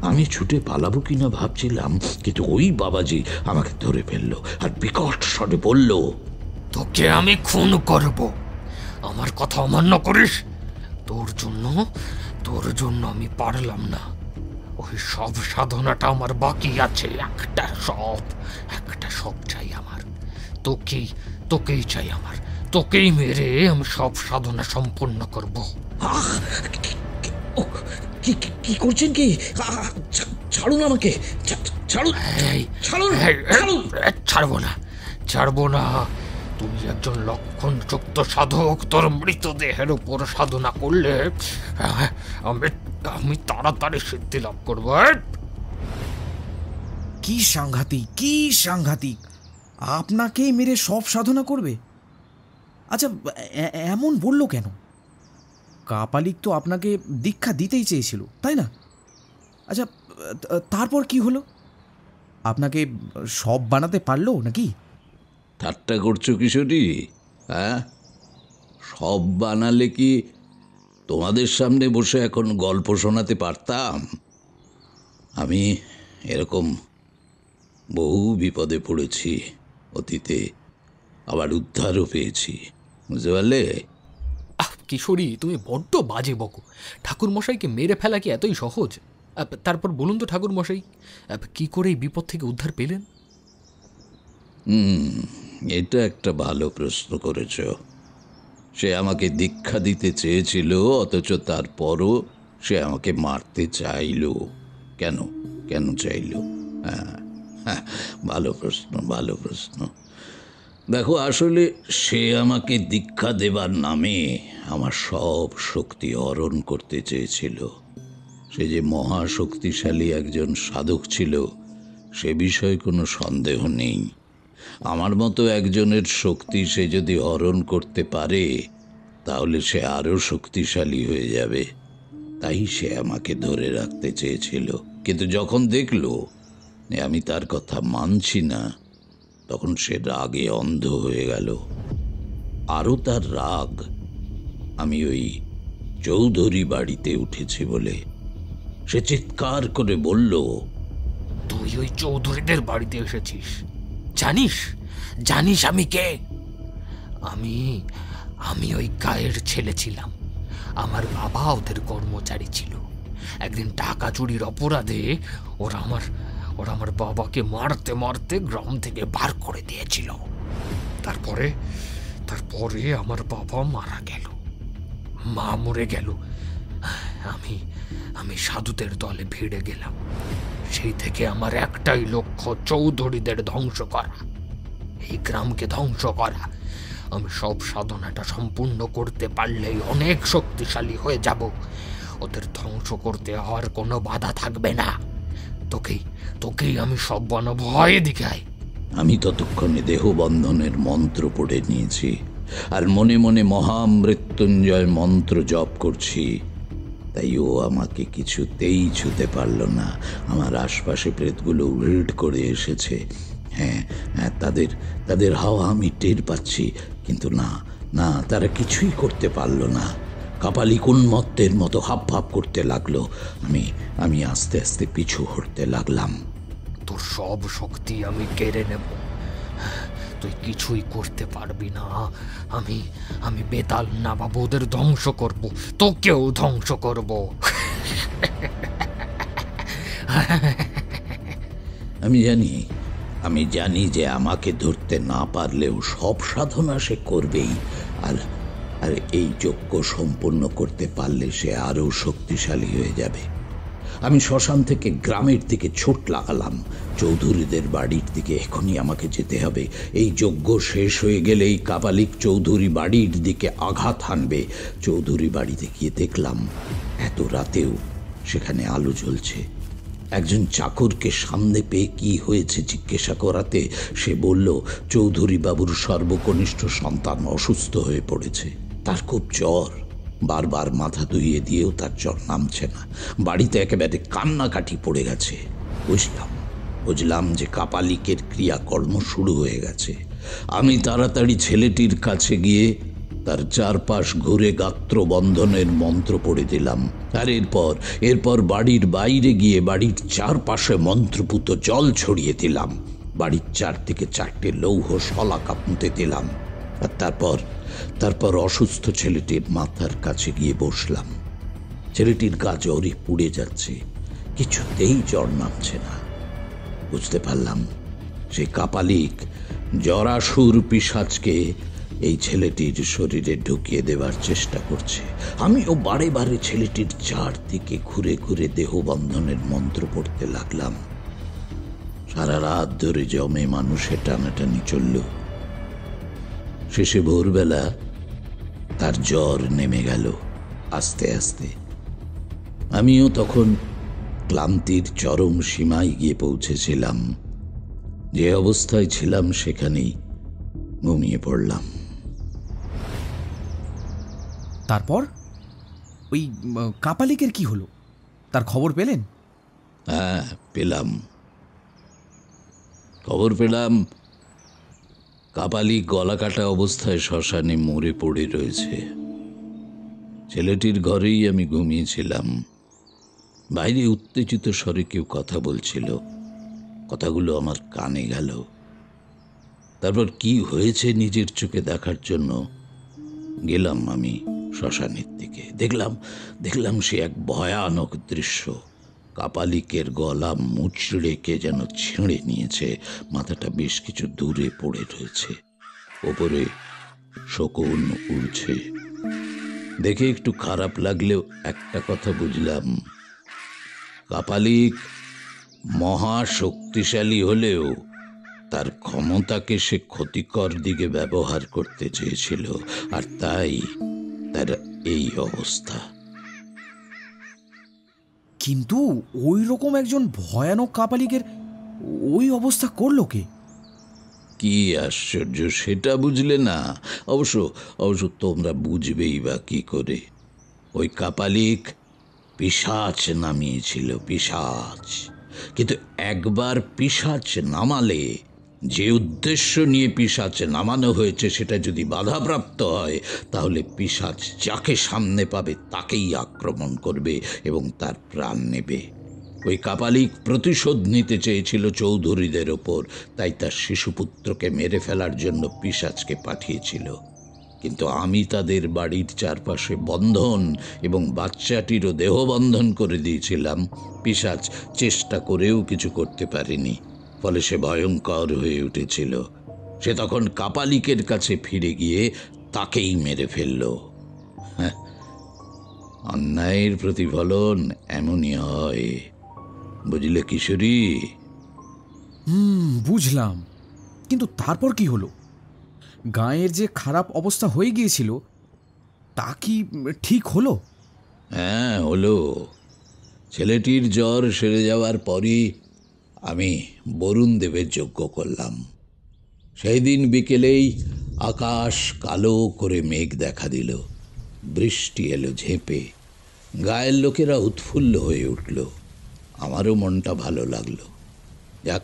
আমি ছুটে পালাবো কিনা ভাবছিলাম, কিন্তু ওই বাবাজি আমাকে ধরে ফেললো আর বিকট স্বরে বলল, তোকে আমি খুন করব। আমার কথা অমান্য করিস? তোর জন্য আমি পারলাম না। ওই সব সাধনাটা আমার বাকি আছে। একটা সব চাই আমার। তোকেই চাই আমার। তোকেই মেরে আমি সব সাধনা সম্পূর্ণ করব। কি করছেন কি? ছাড়ুন আমাকে, ছাড়বো না। তুই একজন লক্ষণযুক্ত সাধক। তোর মৃতদেহের উপর সাধনা করলে আমি তাড়াতাড়ি সিদ্ধি লাভ করবো। কি সাংঘাতিক! আপনাকেই মেরে সব সাধনা করবে? আচ্ছা, এমন বললো কেন? কাপালিক তো আপনাকে দীক্ষা দিতেই চেয়েছিল, তাই না? আচ্ছা, তারপর কি হলো? আপনাকে সব বানাতে পারলো নাকি? ঠাট্টা করছো কিশোরী? হ্যাঁ, সব বানালে কি তোমাদের সামনে বসে এখন গল্প শোনাতে পারতাম? আমি এরকম বহু বিপদে পড়েছি অতীতে, আবার উদ্ধারও পেয়েছি, বুঝতে পারলে? কিশোরী, তুমি বড্ড বাজে বকো। ঠাকুর মশাইকে মেরে ফেলা কি এতই সহজ? তারপর বলুন তো ঠাকুর মশাই, কি করে এই বিপদ থেকে উদ্ধার পেলেন? এটা একটা ভালো প্রশ্ন করেছ। সে আমাকে দীক্ষা দিতে চেয়েছিল, অথচ তারপরও সে আমাকে মারতে চাইল। কেন চাইল? হ্যাঁ, ভালো প্রশ্ন। দেখো, আসলে সে আমাকে দীক্ষা দেবার নামে আমার সব শক্তি হরণ করতে চেয়েছিল। সে যে মহাশক্তিশালী একজন সাধক ছিল সে বিষয়ে কোনো সন্দেহ নেই। আমার মতো একজনের শক্তি সে যদি হরণ করতে পারে তাহলে সে আরও শক্তিশালী হয়ে যাবে। তাই সে আমাকে ধরে রাখতে চেয়েছিল। কিন্তু যখন দেখল আমি তার কথা মানছি না, তখন সে রাগে অন্ধ হয়ে গেল। আরও তার রাগ আমি ওই চৌধুরী বাড়িতে উঠেছি বলে। সে চিৎকার করে বলল, তুই তুই ওই চৌধুরীদের বাড়িতে এসেছিস। জানিস জানিস আমি কে? আমি আমি ওই গায়ের ছেলে ছিলাম। আমার বাবা ওদের কর্মচারী ছিল। একদিন টাকা চুরির অপরাধে ওরা আমার বাবাকে মারতে মারতে গ্রাম থেকে বার করে দিয়েছিল। তারপরে আমার বাবা মারা গেল, মা মরে গেল। আমি সাধুদের দলে ভিড়ে গেলাম। সেই থেকে আমার একটাই লক্ষ্য, চৌধুরীদের ধ্বংস করা, এই গ্রামকে ধ্বংস করা। আমি সব সাধনাটা সম্পূর্ণ করতে পারলেই অনেক শক্তিশালী হয়ে যাব। ওদের ধ্বংস করতে আর কোনো বাধা থাকবে না। তোকেই আমি সব বানাবো, হয় এদিকে আয়। আমি ততক্ষণে দেহবন্ধনের মন্ত্র পড়ে নিয়েছি আর মনে মনে মহামৃত্যুঞ্জয় মন্ত্র জপ করছি। তাই ও আমাকে কিছুতেই ছুতে পারল না। আমার আশপাশে প্রেতগুলো ভিড় করে এসেছে। হ্যাঁ হ্যাঁ, তাদের হাওয়া আমি টের পাচ্ছি, কিন্তু না, তারা কিছুই করতে পারল না। কাপালি উন্মত্তের মতো হাপ হাপ করতে লাগলো। আমি আস্তে আস্তে পিছু হটতে লাগলাম। তোর সব শক্তি আমি কেড়ে নেব, তুই কিছুই করতে পারবি না। আমি বেতাল না বাবু, ওদের ধ্বংস করব, তোকেও ধ্বংস করব। আমি জানি যে আমাকে ধরতে না পারলেও সব সাধনা সে করবেই। আর এই যজ্ঞ সম্পূর্ণ করতে পারলে সে আরও শক্তিশালী হয়ে যাবে। আমি শ্মশান থেকে গ্রামের দিকে ছোট লাগালাম। চৌধুরীদের বাড়ির দিকে এখনই আমাকে যেতে হবে। এই যজ্ঞ শেষ হয়ে গেলেই কাপালিক চৌধুরী বাড়ির দিকে আঘাত হানবে। চৌধুরী বাড়িতে গিয়ে দেখলাম এত রাতেও সেখানে আলো জ্বলছে। একজন চাকরকে সামনে পেয়ে কি হয়েছে জিজ্ঞাসা করাতে সে বলল, চৌধুরী বাবুর সর্বকনিষ্ঠ সন্তান অসুস্থ হয়ে পড়েছে, তার খুব জ্বর। বারবার মাথা ধুইয়ে দিয়েও তার জ্বর নামছে না। বাড়িতে একেবারে কান্নাকাটি পড়ে গেছে। বুঝলাম যে কাপালিকের ক্রিয়াকর্ম শুরু হয়ে গেছে। আমি তাড়াতাড়ি ছেলেটির কাছে গিয়ে তার চারপাশ ঘুরে গাত্র বন্ধনের মন্ত্র পড়ে দিলাম। আর এরপর বাড়ির বাইরে গিয়ে বাড়ির চারপাশে মন্ত্রপুত জল ছড়িয়ে দিলাম। বাড়ির চারদিকে 4টে লৌহ শলাকা পুঁতে দিলাম। আর তারপর অসুস্থ ছেলেটির মাথার কাছে গিয়ে বসলাম। ছেলেটির গা জ্বরে পুড়ে যাচ্ছে, কিছুতেই জ্বর নামছে না। বুঝতে পারলাম সেই কাপালিক জরাসুর পিশাচকে এই ছেলেটির শরীরে ঢুকিয়ে দেওয়ার চেষ্টা করছে। আমিও বারে বারে ছেলেটির চারদিকে ঘুরে ঘুরে দেহবন্ধনের মন্ত্র পড়তে লাগলাম। সারা রাত ধরে জমে মানুষের টানাটানি চলল। শেষে ভোরবেলা তার জ্বর নেমে গেল আস্তে আস্তে। আমিও তখন ক্লান্তির চরম সীমায় গিয়ে পৌঁছেছিলাম। যে অবস্থায় ছিলাম সেখানেই ঘুমিয়ে পড়লাম। তারপর ওই কাপালিকের কি হলো, তার খবর পেলেন? হ্যাঁ, খবর পেলাম। কাপালিক গলা কাটা অবস্থায় শ্মশানে মরে পড়ে রয়েছে। ছেলেটির ঘরেই আমি ঘুমিয়েছিলাম। বাইরে উত্তেজিত স্বরে কেউ কথা বলছিল। কথাগুলো আমার কানে গেল। তারপর কি হয়েছে নিজের চোখে দেখার জন্য গেলাম আমি শ্মশানের দিকে। দেখলাম সে এক ভয়ানক দৃশ্য। কাপালিকের গলা মুচড়ে কে যেন ছিঁড়ে নিয়েছে। মাথাটা বেশ কিছু দূরে পড়ে রয়েছে, ওপরে শকুন উড়ছে। দেখে একটু খারাপ লাগলেও একটা কথা বুঝলাম, কাপালিক মহা শক্তিশালী হলেও তার ক্ষমতাকে সে ক্ষতিকর দিকে ব্যবহার করতে চেয়েছিল, আর তাই তার এই অবস্থা। কিন্তু ওই রকম একজন ভয়ানক কাপালিকের ওই অবস্থা করলো কে? কি আশ্চর্য, সেটা বুঝলে না? অবশ্য তোমরা বুঝবেই বা কি করে। ওই কাপালিক পিশাচ নামিয়েছিল, পিশাচ। কিন্তু একবার পিশাচ নামালে, যে উদ্দেশ্য নিয়ে পিশাচ নামানো হয়েছে সেটা যদি বাধাপ্রাপ্ত হয়, তাহলে পিশাচ যাকে সামনে পাবে তাকেই আক্রমণ করবে এবং তার প্রাণ নেবে। ওই কাপালিক প্রতিশোধ নিতে চেয়েছিল চৌধুরীদের ওপর, তাই তার শিশুপুত্রকে মেরে ফেলার জন্য পিশাচকে পাঠিয়েছিল। কিন্তু আমি তাদের বাড়ির চারপাশে বন্ধন এবং বাচ্চাটিরও দেহবন্ধন করে দিয়েছিলাম। পিশাচ চেষ্টা করেও কিছু করতে পারেনি, ফলে সে ভয়ঙ্কর হয়ে উঠেছিল। সে তখন কাপালিকের কাছে ফিরে গিয়ে তাকেই মেরে ফেলল। হ্যাঁ, অন্যায়ের প্রতিফলন এমনই হয়, বুঝলে কিশোরী? বুঝলাম, কিন্তু তারপর কি হলো? গায়ের যে খারাপ অবস্থা হয়ে গিয়েছিল তা কি ঠিক হলো? হ্যাঁ, হলো। ছেলেটির জ্বর সেরে যাওয়ার পরই আমি বরুণ দেবের যজ্ঞ করলাম। সেই দিন বিকেলেই আকাশ কালো করে মেঘ দেখা দিল, বৃষ্টি এলো ঝেঁপে। গায়ের লোকেরা উৎফুল্ল হয়ে উঠল, আমারও মনটা ভালো লাগলো। যাক,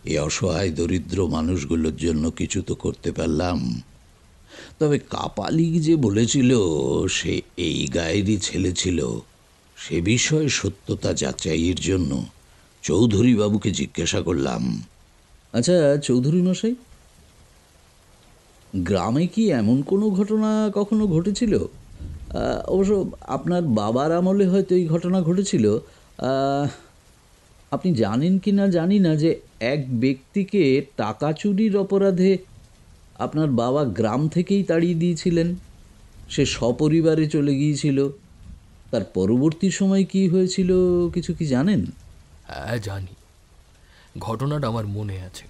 এই অসহায় দরিদ্র মানুষগুলোর জন্য কিছু তো করতে পারলাম। তবে কাপালিক যে বলেছিল সে এই গায়েরই ছেলে ছিল, সে বিষয়ে সত্যতা যাচাইয়ের জন্য চৌধুরী বাবুকে জিজ্ঞাসা করলাম। আচ্ছা চৌধুরী মশাই, গ্রামে কি এমন কোনো ঘটনা কখনো ঘটেছিল? অবশ্য আপনার বাবার আমলে হয়তো এই ঘটনা ঘটেছিল। আপনি জানেন কি না জানি না যে এক ব্যক্তিকে টাকা চুরির অপরাধে আপনার বাবা গ্রাম থেকেই তাড়িয়ে দিয়েছিলেন। সে সপরিবারে চলে গিয়েছিল। তার পরবর্তী সময় কি হয়েছিল কিছু কি জানেন? হ্যাঁ জানি, ঘটনাটা আমার মনে আছে।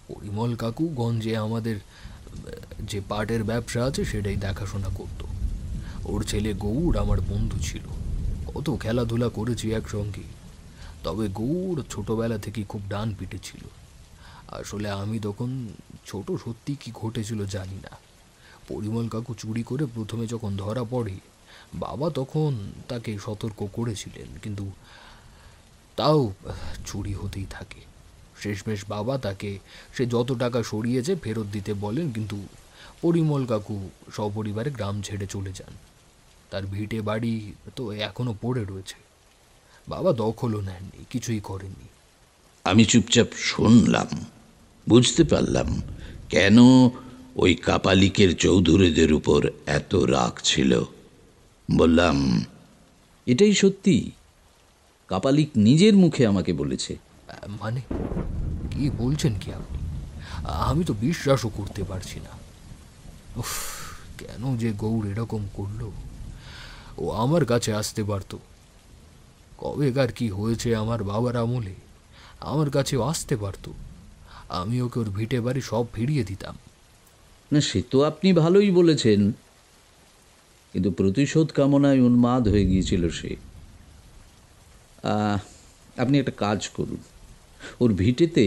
পরিমল কাকু গঞ্জে আমাদের যে পাটের ব্যবসা আছে সেটাই দেখাশোনা করত। ওর ছেলে গৌড় আমার বন্ধু ছিল, কত খেলাধুলা করেছি একসঙ্গে। তবে গৌড় ছোটবেলা থেকেই খুব ডান পিটে ছিল। আসলে আমি তখন ছোট, সত্যি কি ঘটেছিল জানি না। পরিমল কাকু চুরি করে প্রথমে যখন ধরা পড়ে, বাবা তখন তাকে সতর্ক করেছিলেন, কিন্তু তাও চুরি হতেই থাকে। শেষমেশ বাবা তাকে সে যত টাকা সরিয়েছে ফেরত দিতে বলেন, কিন্তু পরিমল কাকু সপরিবারে গ্রাম ছেড়ে চলে যান। তার ভিটে বাড়ি তো এখনো পড়ে রয়েছে। বাবা দখলও নেননি, কিছুই করেননি। আমি চুপচাপ শুনলাম, বুঝতে পারলাম কেন ওই কাপালিকের চৌধুরীদের উপর এত রাগ ছিল। বললাম, এটাই সত্যি। কাপালিক নিজের মুখে আমাকে বলেছে। মানে কি বলছেন কি আপনি? আমি তো বিশ্বাসও করতে পারছি না। উফ, কেন যে গৌড় এরকম করলো? ও আমার কাছে আসতে পারতো। কবেকার কি হয়েছে আমার বাবার আমলে, আমার কাছেও আসতে পারতো। আমি ওকে ওর ভিটে বাড়ি সব ফিরিয়ে দিতাম। না, সে তো আপনি ভালোই বলেছেন, কিন্তু প্রতিশোধ কামনায় উন্মাদ হয়ে গিয়েছিল সে। আপনি একটা কাজ করুন, ওর ভিটেতে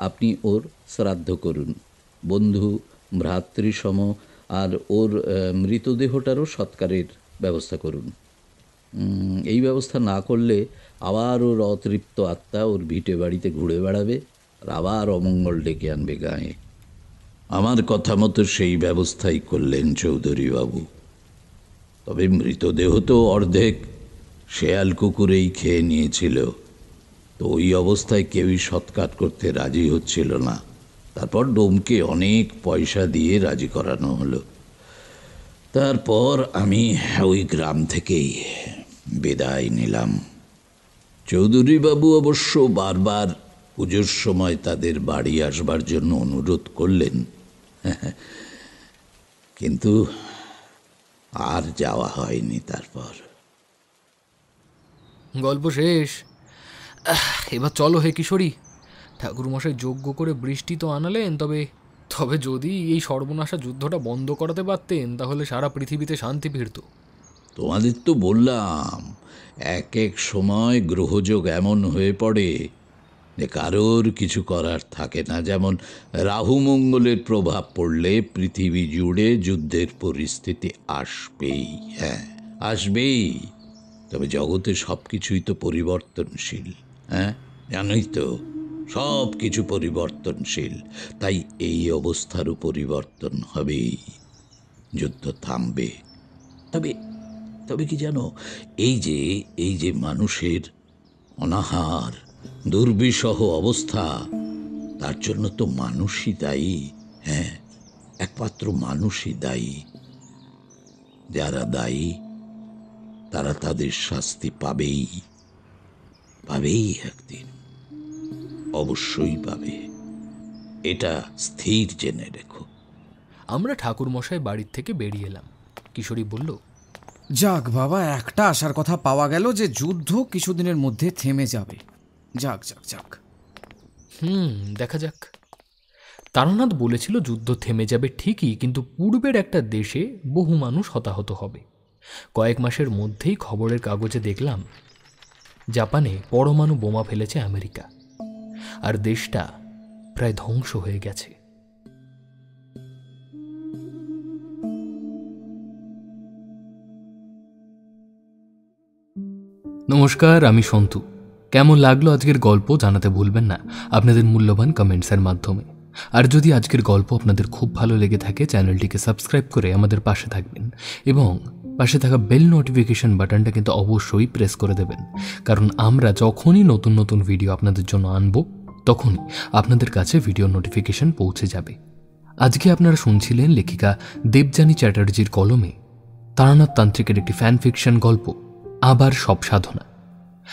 আপনি ওর শ্রাদ্ধ করুন, বন্ধু ভ্রাতৃসম, আর ওর মৃতদেহটারও সৎকারের ব্যবস্থা করুন। এই ব্যবস্থা না করলে আবার ওর অতৃপ্ত আত্মা ওর ভিটে বাড়িতে ঘুরে বেড়াবে, আর আবার অমঙ্গল ডেকে আনবে গায়ে। আমার কথা মতো সেই ব্যবস্থাই করলেন চৌধুরী বাবু। তবে মৃতদেহ তো অর্ধেক শেয়াল কুকুরেই খেয়ে নিয়েছিল, তো ওই অবস্থায় কেউই সৎকার করতে রাজি হচ্ছিল না। তারপর ডোমকে অনেক পয়সা দিয়ে রাজি করানো হলো। তারপর আমি ওই গ্রাম থেকেই বিদায় নিলাম। চৌধুরী বাবু অবশ্য বারবার পুজোর সময় তাদের বাড়ি আসবার জন্য অনুরোধ করলেন, কিন্তু আর যাওয়া হয়নি। তারপর গল্প শেষ। এবার চলো হে কিশোরী, ঠাকুরমশাই যজ্ঞ করে বৃষ্টি তো আনালেন, তবে তবে যদি এই সর্বনাশা যুদ্ধটা বন্ধ করাতে পারতেন তাহলে সারা পৃথিবীতে শান্তি ফিরত। তোমাদের তো বললাম, এক এক সময় গ্রহযোগ এমন হয়ে পড়ে যে কারোর কিছু করার থাকে না। যেমন রাহু মঙ্গলের প্রভাব পড়লে পৃথিবী জুড়ে যুদ্ধের পরিস্থিতি আসবেই। হ্যাঁ, আসবেই। তবে জগতে সব কিছুই তো পরিবর্তনশীল। হ্যাঁ, জানোই তো, সব কিছু পরিবর্তনশীল। তাই এই অবস্থারও পরিবর্তন হবেই, যুদ্ধ থামবে। তবে তবে কি জানো, এই যে মানুষের অনাহার, দুর্বিষহ অবস্থা, তার জন্য তো মানুষই দায়ী। হ্যাঁ, একমাত্র মানুষই দায়ী। যারা দায়ী তারা তাদের শাস্তি পাবেই, পাবেই একদিন, অবশ্যই পাবে। এটা স্থির জেনে রেখো। আমরা ঠাকুরমশাই বাড়ির থেকে বেরিয়ে এলাম। কিশোরী বলল, যাক বাবা, একটা আশার কথা পাওয়া গেল যে যুদ্ধ কিছুদিনের মধ্যে থেমে যাবে। যাক যাক যাক। দেখা যাক। তারানাথ বলেছিল যুদ্ধ থেমে যাবে ঠিকই, কিন্তু পূর্বের একটা দেশে বহু মানুষ হতাহত হবে। কয়েক মাসের মধ্যেই খবরের কাগজে দেখলাম জাপানে পরমাণু বোমা ফেলেছে আমেরিকা, আর দেশটা প্রায় ধ্বংস হয়ে গেছে। নমস্কার, আমি সন্তু। কেমন লাগলো আজকের গল্প জানাতে ভুলবেন না আপনাদের মূল্যবান কমেন্টসের মাধ্যমে। আর যদি আজকের গল্প আপনাদের খুব ভালো লেগে থাকে, চ্যানেলটিকে সাবস্ক্রাইব করে আমাদের পাশে থাকবেন এবং পাশে থাকা বেল নোটিফিকেশন বাটনটা কিন্তু অবশ্যই প্রেস করে দেবেন, কারণ আমরা যখনই নতুন নতুন ভিডিও আপনাদের জন্য আনব তখনই আপনাদের কাছে ভিডিও নোটিফিকেশন পৌঁছে যাবে। আজকে আপনারা শুনছিলেন লেখিকা দেবযানী চ্যাটার্জির কলমে তারানাথ তান্ত্রিকের একটি ফ্যান ফিকশন গল্প আবার সব সাধনা।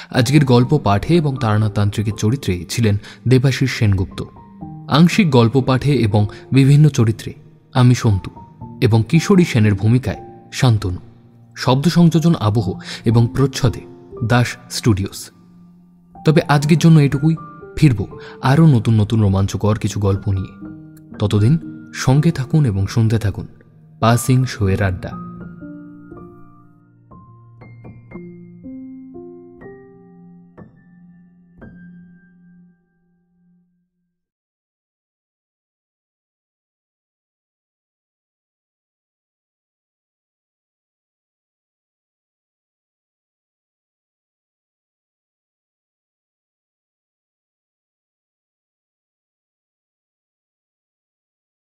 আজকের গল্প পাঠে এবং তারানাথ তান্ত্রিকের চরিত্রে ছিলেন দেবাশিস সেনগুপ্ত। আংশিক গল্প পাঠে এবং বিভিন্ন চরিত্রে আমি সন্তু এবং কিশোরী সেনের ভূমিকায় শান্তনু। শব্দ সংযোজন, আবহ এবং প্রচ্ছদে দাস স্টুডিওস। তবে আজকের জন্য এটুকুই। ফিরব আরও নতুন নতুন রোমাঞ্চকর কিছু গল্প নিয়ে। ততদিন সঙ্গে থাকুন এবং শুনতে থাকুন পাসিং শোয়ের আড্ডা।